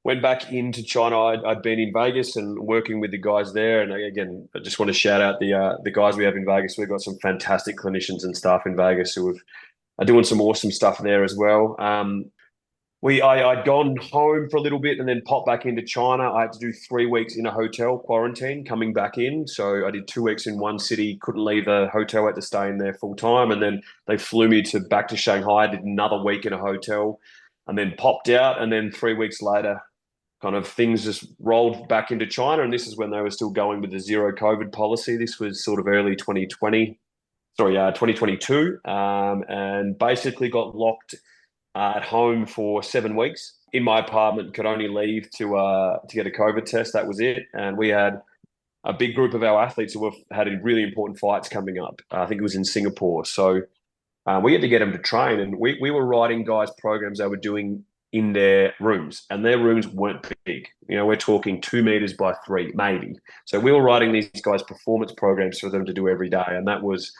went back into China. I'd been in Vegas and working with the guys there. And again, I just want to shout out the guys we have in Vegas. We've got some fantastic clinicians and staff in Vegas who are doing some awesome stuff there as well. I'd gone home for a little bit and then popped back into China. I had to do 3 weeks in a hotel quarantine coming back in. So I did 2 weeks in one city, couldn't leave the hotel, had to stay in there full time. And then they flew me back to Shanghai, did another week in a hotel and then popped out. And then 3 weeks later, kind of things just rolled back into China. And this is when they were still going with the zero COVID policy. This was sort of early 2022. And basically got locked at home for 7 weeks in my apartment, could only leave to get a COVID test. That was it. And we had a big group of our athletes who had really important fights coming up. I think it was in Singapore. So we had to get them to train. And we were writing guys' programs they were doing in their rooms. And their rooms weren't big. We're talking 2 meters by 3, maybe. So we were writing these guys' performance programs for them to do every day. And that was,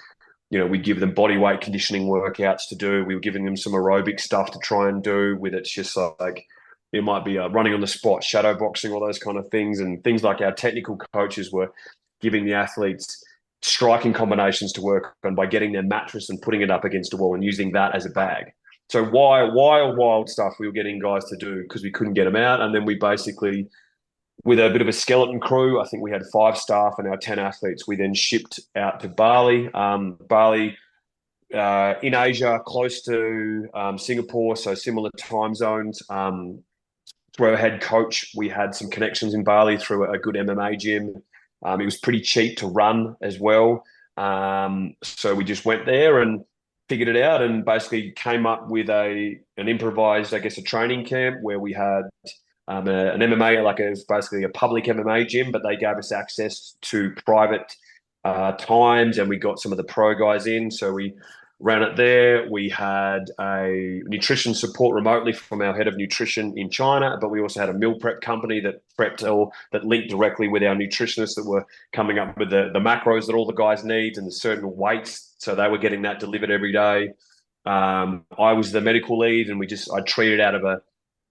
we give them body weight conditioning workouts to do. We were giving them some aerobic stuff to try and do with it's just like, it might be running on the spot, shadow boxing, all those kind of things. And things like our technical coaches were giving the athletes striking combinations to work on by getting their mattress and putting it up against a wall and using that as a bag. So wild stuff we were getting guys to do because we couldn't get them out. And then we basically, with a bit of a skeleton crew, I think we had 5 staff and our 10 athletes. We then shipped out to Bali. Bali in Asia, close to Singapore, so similar time zones. Through our head coach, we had some connections in Bali through a good MMA gym. It was pretty cheap to run as well. So we just went there and figured it out and basically came up with an improvised, a training camp where we had an MMA, like it was basically a public MMA gym, but they gave us access to private times and we got some of the pro guys in. So we ran it there. We had a nutrition support remotely from our head of nutrition in China, but we also had a meal prep company that that linked directly with our nutritionists that were coming up with the macros that all the guys need and the certain weights. So they were getting that delivered every day. I was the medical lead and I treated out of a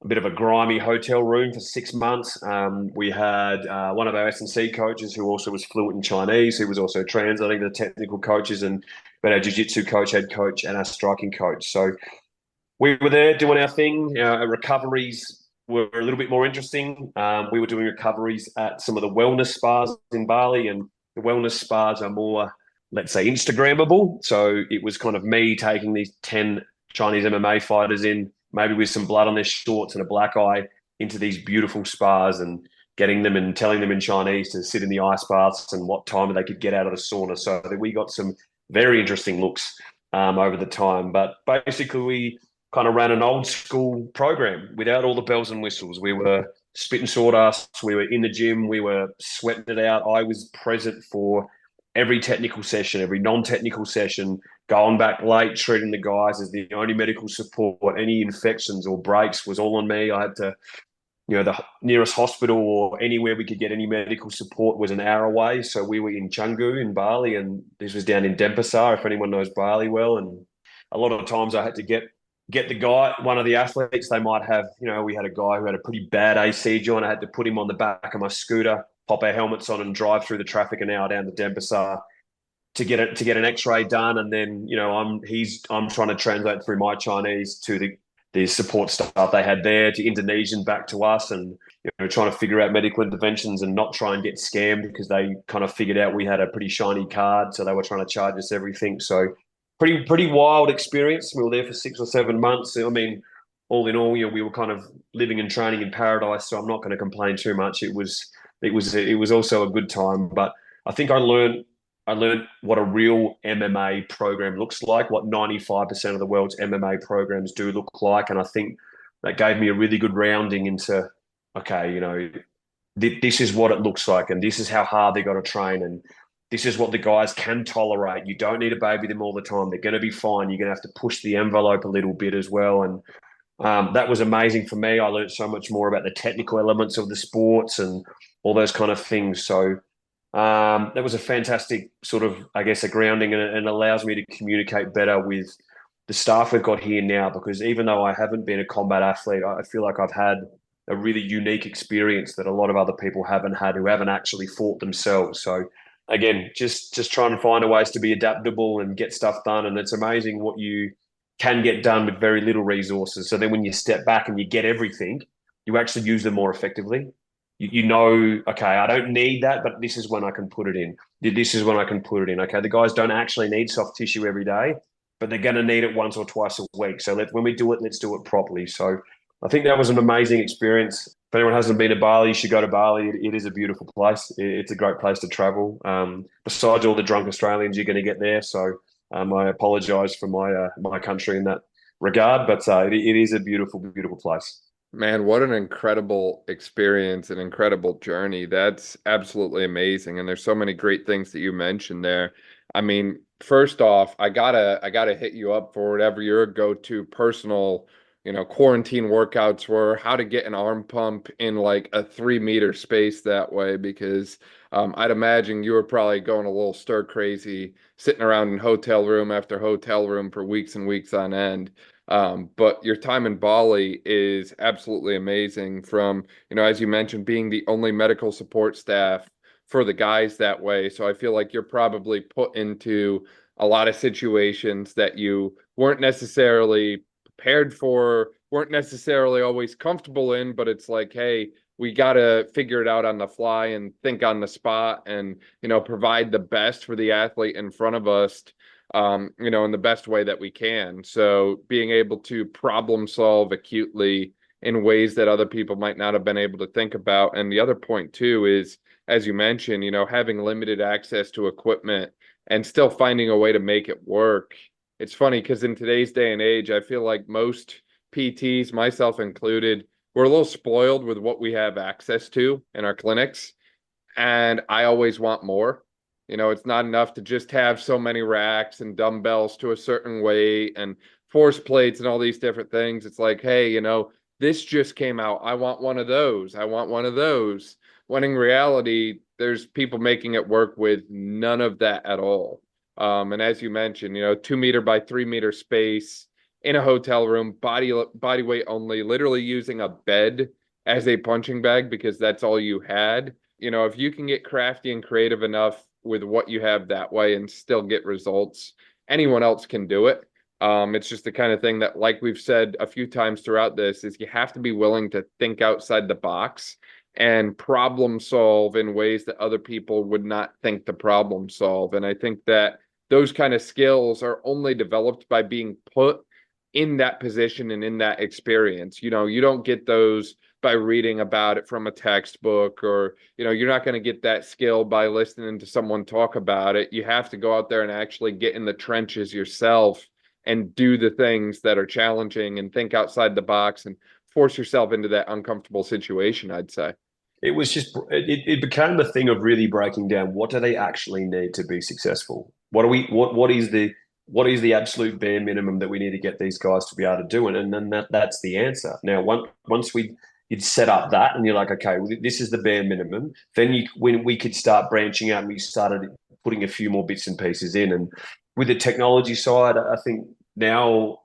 bit of a grimy hotel room for 6 months. We had one of our S&C coaches who also was fluent in Chinese, who was also translating the technical coaches, and we had our jiu-jitsu coach, head coach, and our striking coach. So we were there doing our thing. Our recoveries were a little bit more interesting. We were doing recoveries at some of the wellness spas in Bali, and the wellness spas are more, let's say, Instagrammable. So it was kind of me taking these 10 Chinese MMA fighters in, maybe with some blood on their shorts and a black eye, into these beautiful spas and getting them and telling them in Chinese to sit in the ice baths and what time they could get out of the sauna. So that we got some very interesting looks over the time. But basically, we kind of ran an old school program without all the bells and whistles. We were spitting sawdust. We were in the gym. We were sweating it out. I was present for every technical session, every non-technical session, going back late, treating the guys as the only medical support. Any infections or breaks was all on me. I had to, the nearest hospital or anywhere we could get any medical support was an hour away. So we were in Canggu in Bali, and this was down in Denpasar, if anyone knows Bali well. And a lot of times I had to get the guy, one of the athletes, they might have, we had a guy who had a pretty bad AC joint. I had to put him on the back of my scooter, pop our helmets on and drive through the traffic an hour down to Denpasar to get an X-ray done. And then, I'm trying to translate through my Chinese to the support staff they had there, to Indonesian back to us, and trying to figure out medical interventions and not try and get scammed, because they kind of figured out we had a pretty shiny card, so they were trying to charge us everything. So pretty wild experience. We were there for 6 or 7 months. I mean, all in all, we were kind of living and training in paradise. So I'm not going to complain too much. It was also a good time. But I think I learned what a real MMA program looks like, what 95% of the world's MMA programs do look like. And I think that gave me a really good rounding into, okay, this is what it looks like, and this is how hard they got to train, and this is what the guys can tolerate. You don't need to baby them all the time. They're going to be fine. You're going to have to push the envelope a little bit as well. And that was amazing for me. I learned so much more about the technical elements of the sports and all those kind of things. So that was a fantastic sort of, I guess, a grounding, and allows me to communicate better with the staff we've got here now, because even though I haven't been a combat athlete, I feel like I've had a really unique experience that a lot of other people haven't had who haven't actually fought themselves. So again, just trying to find a ways to be adaptable and get stuff done. And it's amazing what you can get done with very little resources. So then when you step back and you get everything, you actually use them more effectively. You know, okay, I don't need that, but this is when I can put it in. This is when I can put it in. Okay, the guys don't actually need soft tissue every day, but they're going to need it once or twice a week. So when we do it, let's do it properly. So I think that was an amazing experience. If anyone hasn't been to Bali, you should go to Bali. It is a beautiful place. It's a great place to travel. Besides all the drunk Australians you're going to get there. So I apologise for my country in that regard, but it is a beautiful, beautiful place. Man, what an incredible experience, an incredible journey. That's absolutely amazing. And there's so many great things that you mentioned there. I mean, first off, I gotta hit you up for whatever your go-to personal, quarantine workouts were, how to get an arm pump in like a 3 meter space that way, because I'd imagine you were probably going a little stir crazy, sitting around in hotel room after hotel room for weeks and weeks on end. But your time in Bali is absolutely amazing from, as you mentioned, being the only medical support staff for the guys that way. So I feel like you're probably put into a lot of situations that you weren't necessarily prepared for, weren't necessarily always comfortable in, but it's like, hey, we got to figure it out on the fly and think on the spot and, provide the best for the athlete in front of us, in the best way that we can. So being able to problem solve acutely in ways that other people might not have been able to think about. And the other point too is, as you mentioned, having limited access to equipment and still finding a way to make it work. It's funny because in today's day and age, I feel like most PTs, myself included, we're a little spoiled with what we have access to in our clinics. And I always want more. It's not enough to just have so many racks and dumbbells to a certain weight and force plates and all these different things. It's like, hey, this just came out. I want one of those. I want one of those. When in reality, there's people making it work with none of that at all. And as you mentioned, 2 meter by 3 meter space in a hotel room, body weight only, literally using a bed as a punching bag because that's all you had. If you can get crafty and creative enough with what you have that way and still get results, anyone else can do it. It's just the kind of thing that, like we've said a few times throughout this, is you have to be willing to think outside the box and problem solve in ways that other people would not think to problem solve. And I think that those kind of skills are only developed by being put in that position and in that experience. You don't get those by reading about it from a textbook, or, you're not going to get that skill by listening to someone talk about it. You have to go out there and actually get in the trenches yourself and do the things that are challenging and think outside the box and force yourself into that uncomfortable situation, I'd say. It was just, it became a thing of really breaking down what do they actually need to be successful? What is the absolute bare minimum that we need to get these guys to be able to do it? And then that's the answer. Now, once you'd set up that and you're like, okay, well, this is the bare minimum, then when we could start branching out and we started putting a few more bits and pieces in. And with the technology side, I think now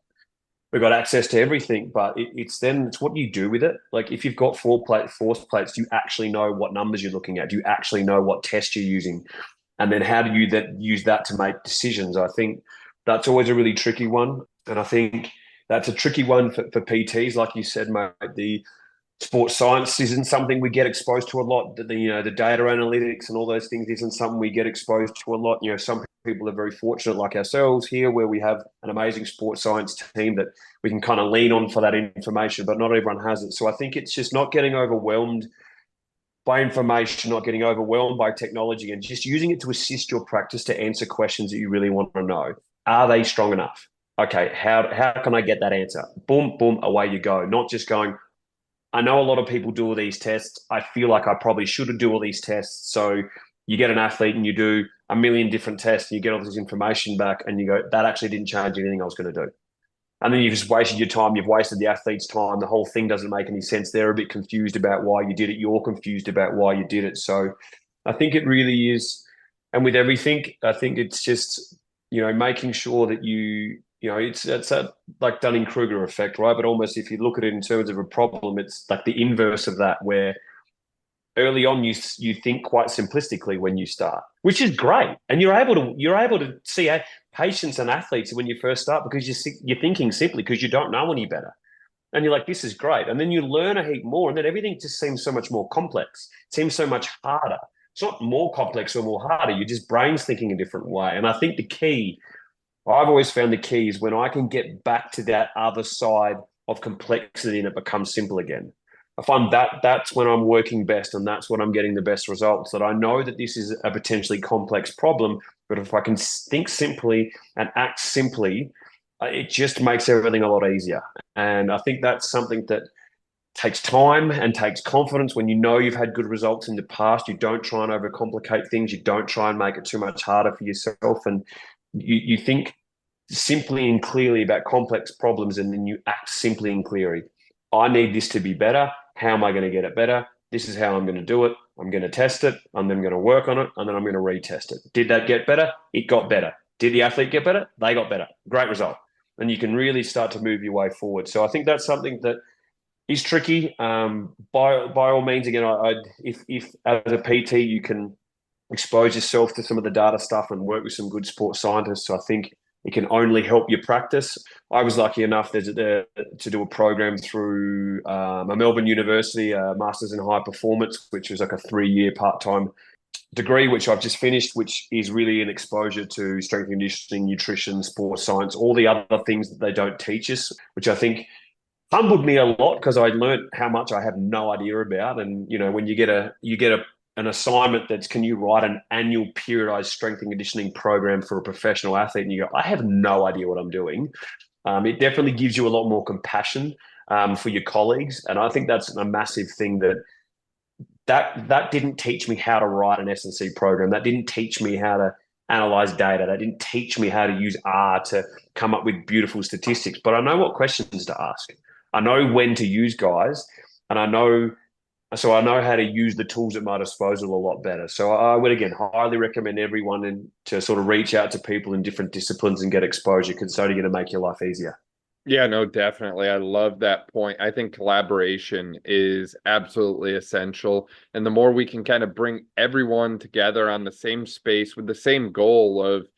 we've got access to everything, but it's what you do with it. Like if you've got force plates, do you actually know what numbers you're looking at? Do you actually know what test you're using? And then how do you then use that to make decisions? I think that's always a really tricky one. And I think that's a tricky one for PTs. Like you said, mate, the sports science isn't something we get exposed to a lot. The data analytics and all those things isn't something we get exposed to a lot. Some people are very fortunate, like ourselves here, where we have an amazing sports science team that we can kind of lean on for that information, but not everyone has it. So I think it's just not getting overwhelmed by information, not getting overwhelmed by technology, and just using it to assist your practice to answer questions that you really want to know. Are they strong enough? Okay, how can I get that answer? Boom, boom, away you go. Not just going, I know a lot of people do all these tests. I feel like I probably should do all these tests. So you get an athlete and you do a million different tests and you get all this information back and you go, that actually didn't change anything I was going to do. And then you've just wasted your time. You've wasted the athlete's time. The whole thing doesn't make any sense. They're a bit confused about why you did it. You're confused about why you did it. So I think it really is. And with everything, I think it's just, making sure that you it's that like Dunning-Kruger effect, right? But almost if you look at it in terms of a problem, it's like the inverse of that, where early on you think quite simplistically when you start, which is great, and you're able to see patients and athletes when you first start because you're thinking simply because you don't know any better. And you're like, this is great. And then you learn a heap more, and then everything just seems so much more complex. It seems so much harder. It's not more complex or more harder. Your just brain's thinking a different way. And I think I've always found the key is when I can get back to that other side of complexity and it becomes simple again. I find that's when I'm working best, and that's when I'm getting the best results. That I know that this is a potentially complex problem, but if I can think simply and act simply, it just makes everything a lot easier. And I think that's something that takes time and takes confidence. When you know you've had good results in the past, you don't try and overcomplicate things. You don't try and make it too much harder for yourself. And you think simply and clearly about complex problems, and then you act simply and clearly. I need this to be better. How am I going to get it better? This is how I'm going to do it. I'm going to test it, and then I'm going to work on it, and then I'm going to retest it. Did that get better? It got better. Did the athlete get better? They got better. Great result. And you can really start to move your way forward. So I think that's something that is tricky. By all means, again, if as a PT you can expose yourself to some of the data stuff and work with some good sports scientists, so I think it can only help your practice. I was lucky enough to do a program through a Melbourne University, a Masters in High Performance, which was like a 3-year part-time degree, which I've just finished, which is really an exposure to strength and conditioning, nutrition, sports science, all the other things that they don't teach us, which I think humbled me a lot because I learned how much I have no idea about. And when you get an assignment that's, can you write an annual periodized strength and conditioning program for a professional athlete, and you go, I have no idea what I'm doing. It definitely gives you a lot more compassion for your colleagues, and I think that's a massive thing that didn't teach me how to write an S&C program. That didn't teach me how to analyze data. That didn't teach me how to use R to come up with beautiful statistics. But I know what questions to ask. I know when to use guys, and I know how to use the tools at my disposal a lot better. So I would, again, highly recommend everyone to sort of reach out to people in different disciplines and get exposure, because it's only going to make your life easier. Yeah, no, definitely. I love that point. I think collaboration is absolutely essential. And the more we can kind of bring everyone together on the same space with the same goal of,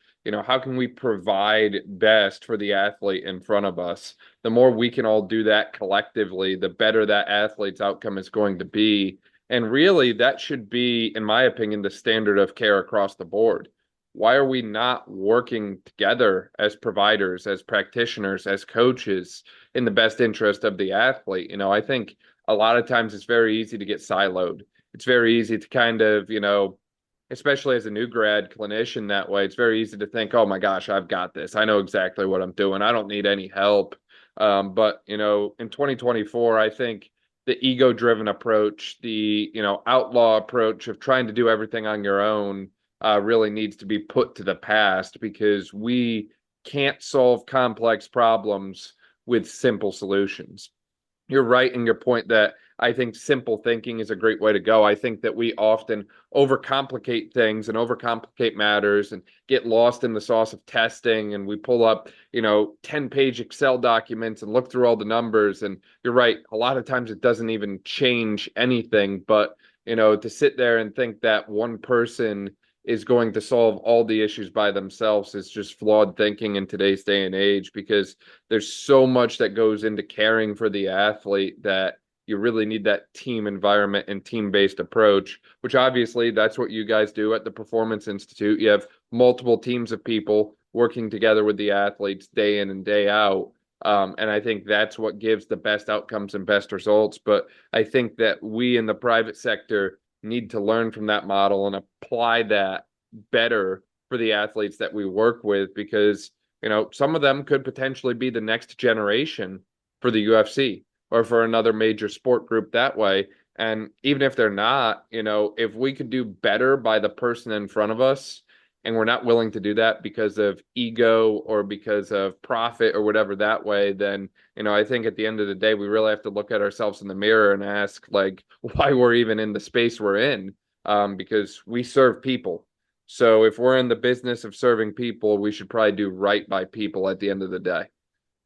how can we provide best for the athlete in front of us? The more we can all do that collectively, the better that athlete's outcome is going to be. And really, that should be, in my opinion, the standard of care across the board. Why are we not working together as providers, as practitioners, as coaches in the best interest of the athlete? I think a lot of times it's very easy to get siloed. It's very easy to kind of, especially as a new grad clinician that way, it's very easy to think, oh my gosh, I've got this. I know exactly what I'm doing. I don't need any help. But in 2024, I think the ego-driven approach, the, outlaw approach of trying to do everything on your own really needs to be put to the past, because we can't solve complex problems with simple solutions. You're right in your point that I think simple thinking is a great way to go. I think that we often overcomplicate things and overcomplicate matters and get lost in the sauce of testing. And we pull up, 10-page Excel documents and look through all the numbers. And you're right, a lot of times it doesn't even change anything. But, to sit there and think that one person is going to solve all the issues by themselves is just flawed thinking in today's day and age, because there's so much that goes into caring for the athlete that you really need that team environment and team-based approach, which obviously that's what you guys do at the Performance Institute. You have multiple teams of people working together with the athletes day in and day out. And I think that's what gives the best outcomes and best results. But I think that we in the private sector need to learn from that model and apply that better for the athletes that we work with, because some of them could potentially be the next generation for the UFC or for another major sport group that way. And even if they're not, if we could do better by the person in front of us, and we're not willing to do that because of ego or because of profit or whatever that way, then, I think at the end of the day, we really have to look at ourselves in the mirror and ask, why we're even in the space we're in, because we serve people. So if we're in the business of serving people, we should probably do right by people at the end of the day.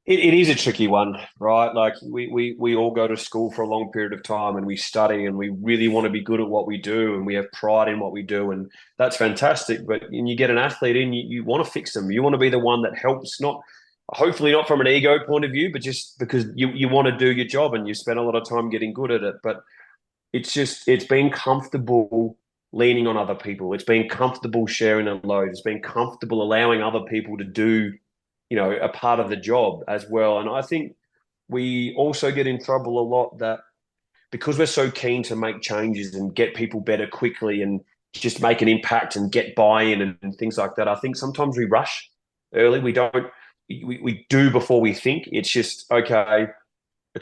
It is a tricky one, right? Like we all go to school for a long period of time and we study and we really want to be good at what we do and we have pride in what we do. And that's fantastic. But when you get an athlete in, you want to fix them. You want to be the one that helps, not hopefully not from an ego point of view, but just because you want to do your job and you spend a lot of time getting good at it. But it's being comfortable leaning on other people. It's being comfortable sharing a load. It's being comfortable allowing other people to do a part of the job as well. And I think we also get in trouble a lot that because we're so keen to make changes and get people better quickly and just make an impact and get buy-in and things like that, I think sometimes we rush early. We do before we think. It's just, okay,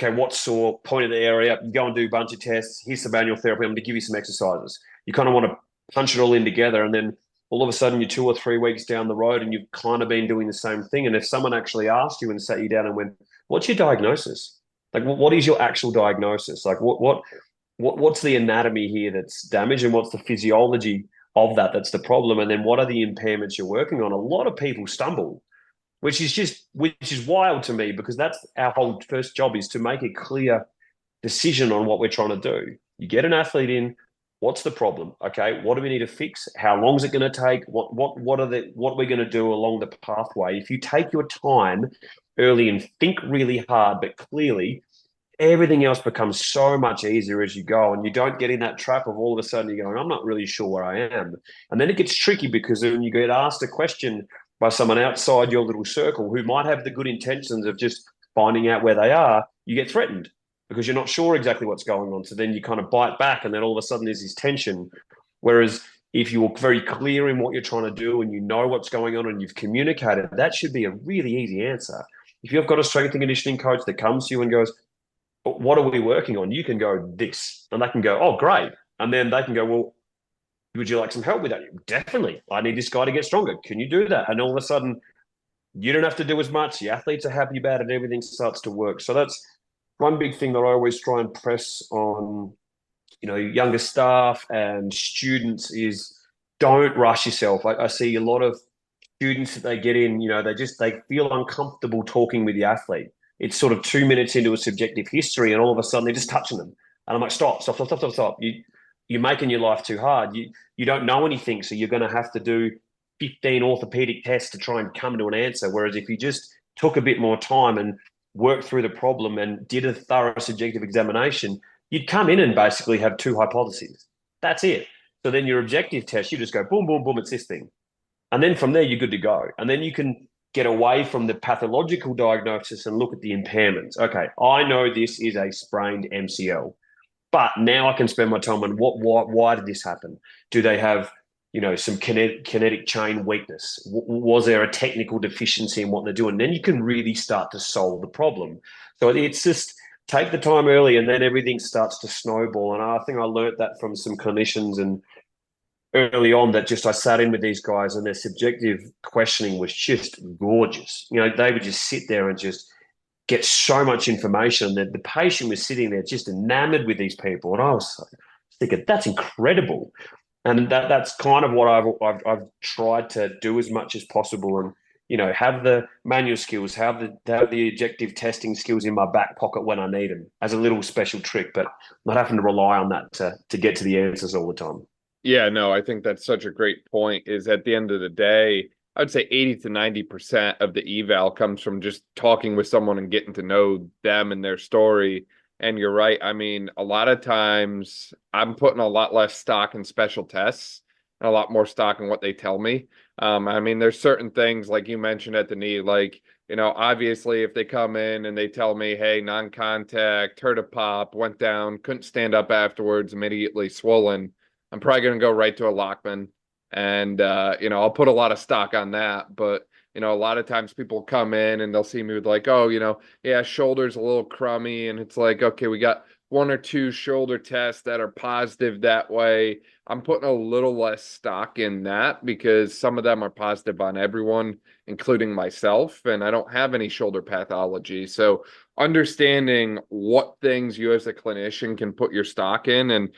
what's sore? Point of the area. You go and do a bunch of tests. Here's some manual therapy. I'm going to give you some exercises. You kind of want to punch it all in together, and then all of a sudden you're 2 or 3 weeks down the road and you've kind of been doing the same thing. And if someone actually asked you and sat you down and went, what's your diagnosis? Like, what is your actual diagnosis? Like, what's the anatomy here that's damaged, and what's the physiology of that's the problem? And then what are the impairments you're working on? A lot of people stumble, which is wild to me, because that's our whole first job, is to make a clear decision on what we're trying to do. You get an athlete in. What's the problem? Okay, what do we need to fix? How long is it going to take? What are we're going to do along the pathway? If you take your time early and think really hard but clearly, everything else becomes so much easier as you go, and you don't get in that trap of all of a sudden you're going, I'm not really sure where I am. And then it gets tricky, because when you get asked a question by someone outside your little circle who might have the good intentions of just finding out where they are, you get threatened because you're not sure exactly what's going on. So then you kind of bite back, and then all of a sudden there's this tension. Whereas if you're very clear in what you're trying to do and you know what's going on and you've communicated, that should be a really easy answer. If you've got a strength and conditioning coach that comes to you and goes, what are we working on? You can go this, and they can go, oh, great. And then they can go, well, would you like some help with that? Definitely. I need this guy to get stronger. Can you do that? And all of a sudden, you don't have to do as much. The athletes are happy about it. Everything starts to work. So that's one big thing that I always try and press on, younger staff and students, is don't rush yourself. I see a lot of students that they get in, they feel uncomfortable talking with the athlete. It's sort of 2 minutes into a subjective history, and all of a sudden they're just touching them. And I'm like, stop. You're making your life too hard. You don't know anything, so you're going to have to do 15 orthopedic tests to try and come to an answer. Whereas if you just took a bit more time and worked through the problem and did a thorough subjective examination, you'd come in and basically have 2 hypotheses. That's it. So then your objective test, you just go boom, boom, boom, it's this thing. And then from there, you're good to go. And then you can get away from the pathological diagnosis and look at the impairments. Okay, I know this is a sprained MCL, but now I can spend my time on why did this happen? Do they have some kinetic chain weakness? Was there a technical deficiency in what they're doing? And then you can really start to solve the problem. So it's just take the time early, and then everything starts to snowball. And I think I learned that from some clinicians and early on, that just I sat in with these guys, and their subjective questioning was just gorgeous. They would just sit there and just get so much information that the patient was sitting there just enamored with these people. And I was thinking, that's incredible. And that's kind of what I've tried to do as much as possible, and have the manual skills, have the objective testing skills in my back pocket when I need them as a little special trick, but not having to rely on that to get to the answers all the time. Yeah, no, I think that's such a great point. Is at the end of the day, I'd say 80 to 90% of the eval comes from just talking with someone and getting to know them and their story. And you're right. I mean, a lot of times I'm putting a lot less stock in special tests and a lot more stock in what they tell me. I mean, there's certain things like you mentioned at the knee, like, obviously if they come in and they tell me, hey, non-contact, heard a pop, went down, couldn't stand up afterwards, immediately swollen, I'm probably going to go right to a Lockman. And, I'll put a lot of stock on that. But, a lot of times people come in and they'll see me with like, oh, yeah, shoulder's a little crummy. And it's like, okay, we got one or two shoulder tests that are positive that way. I'm putting a little less stock in that because some of them are positive on everyone, including myself, and I don't have any shoulder pathology. So understanding what things you as a clinician can put your stock in. And,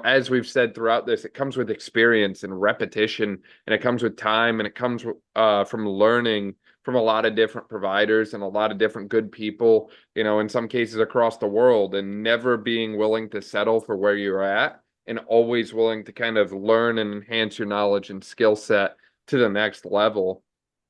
as we've said throughout this, it comes with experience and repetition, and it comes with time, and it comes from learning from a lot of different providers and a lot of different good people, in some cases across the world, and never being willing to settle for where you're at and always willing to kind of learn and enhance your knowledge and skill set to the next level.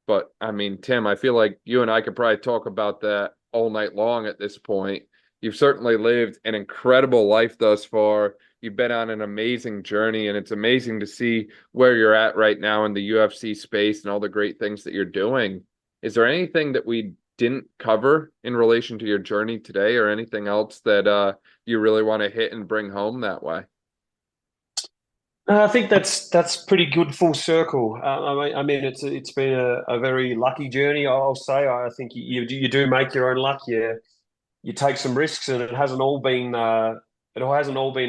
But I mean, Tim, I feel like you and I could probably talk about that all night long at this point. You've certainly lived an incredible life thus far. You've been on an amazing journey, and it's amazing to see where you're at right now in the UFC space and all the great things that you're doing. Is there anything that we didn't cover in relation to your journey today, or anything else that you really want to hit and bring home that way? I think that's pretty good full circle. I mean, it's been a very lucky journey, I'll say. I think you do make your own luck. You take some risks, and it hasn't all been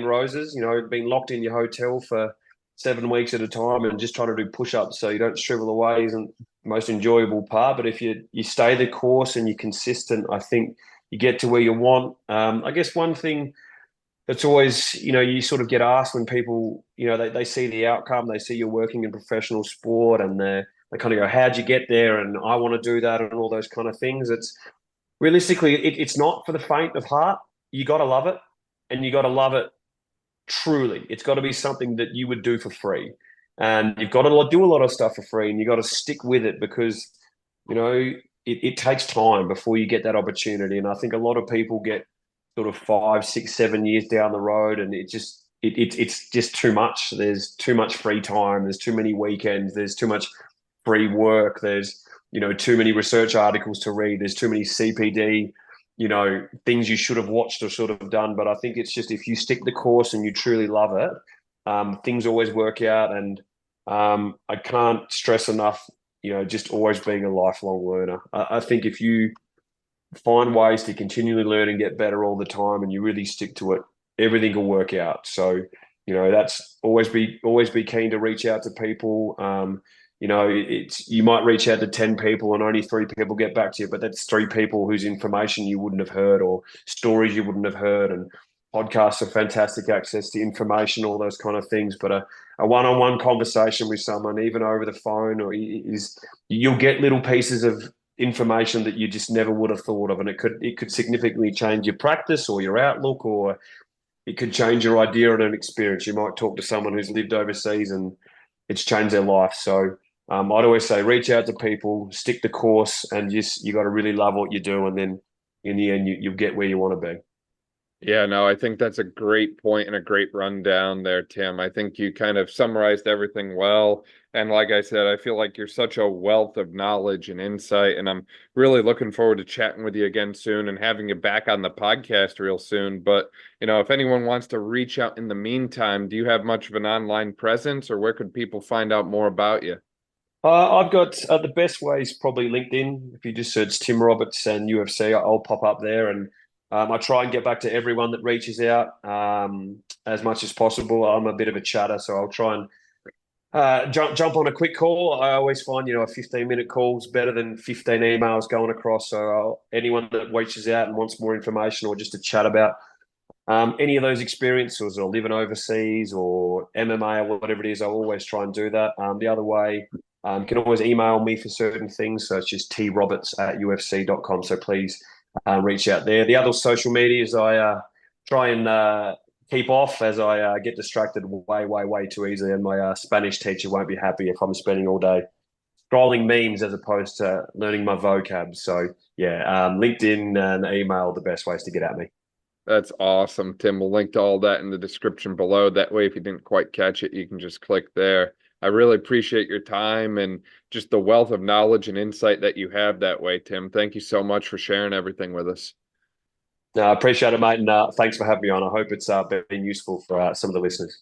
roses. Being locked in your hotel for 7 weeks at a time and just trying to do push-ups so you don't shrivel away isn't the most enjoyable part. But if you stay the course and you're consistent, I think you get to where you want. I guess one thing that's always, you sort of get asked when people, they see the outcome, they see you're working in professional sport, and they kind of go, how'd you get there? And I want to do that, and all those kind of things. It's realistically, it's not for the faint of heart. You got to love it, and you got to love it truly. It's got to be something that you would do for free, and you've got to do a lot of stuff for free, and you got to stick with it because, it takes time before you get that opportunity. And I think a lot of people get sort of 5, 6, 7 years down the road, and it's just too much. There's too much free time. There's too many weekends. There's too much free work. There's too many research articles to read. There's too many CPD, things you should have watched or should have done. But I think it's just, if you stick the course and you truly love it, things always work out. And I can't stress enough, just always being a lifelong learner. I think if you find ways to continually learn and get better all the time, and you really stick to it, everything will work out. So, that's always be keen to reach out to people. You might reach out to 10 people and only 3 people get back to you, but that's 3 people whose information you wouldn't have heard, or stories you wouldn't have heard. And podcasts are fantastic access to information, all those kind of things. But a one-on-one conversation with someone, even over the phone, you'll get little pieces of information that you just never would have thought of, and it could significantly change your practice or your outlook, or it could change your idea and an experience. You might talk to someone who's lived overseas and it's changed their life. So I'd always say, reach out to people, stick the course, and you got to really love what you do, and then in the end you'll get where you want to be. Yeah, no, I think that's a great point and a great rundown there, Tim. I think you kind of summarized everything well. And like I said, I feel like you're such a wealth of knowledge and insight, and I'm really looking forward to chatting with you again soon and having you back on the podcast real soon. But, if anyone wants to reach out in the meantime, do you have much of an online presence, or where could people find out more about you? I've got the best way is probably LinkedIn. If you just search Tim Roberts and UFC, I'll pop up there. And I try and get back to everyone that reaches out as much as possible. I'm a bit of a chatter, so I'll try and jump on a quick call. I always find, a 15-minute call is better than 15 emails going across. So anyone that reaches out and wants more information, or just to chat about any of those experiences, or living overseas or MMA or whatever it is, I'll always try and do that. The other way, you can always email me for certain things. So it's just troberts@ufc.com. So please reach out there. The other social medias I try and keep off, as I get distracted way too easily. And my Spanish teacher won't be happy if I'm spending all day scrolling memes as opposed to learning my vocab. So yeah, LinkedIn and email are the best ways to get at me. That's awesome, Tim. We'll link to all that in the description below. That way, if you didn't quite catch it, you can just click there. I really appreciate your time and just the wealth of knowledge and insight that you have that way, Tim. Thank you so much for sharing everything with us. No, I appreciate it, mate. And thanks for having me on. I hope it's been useful for some of the listeners.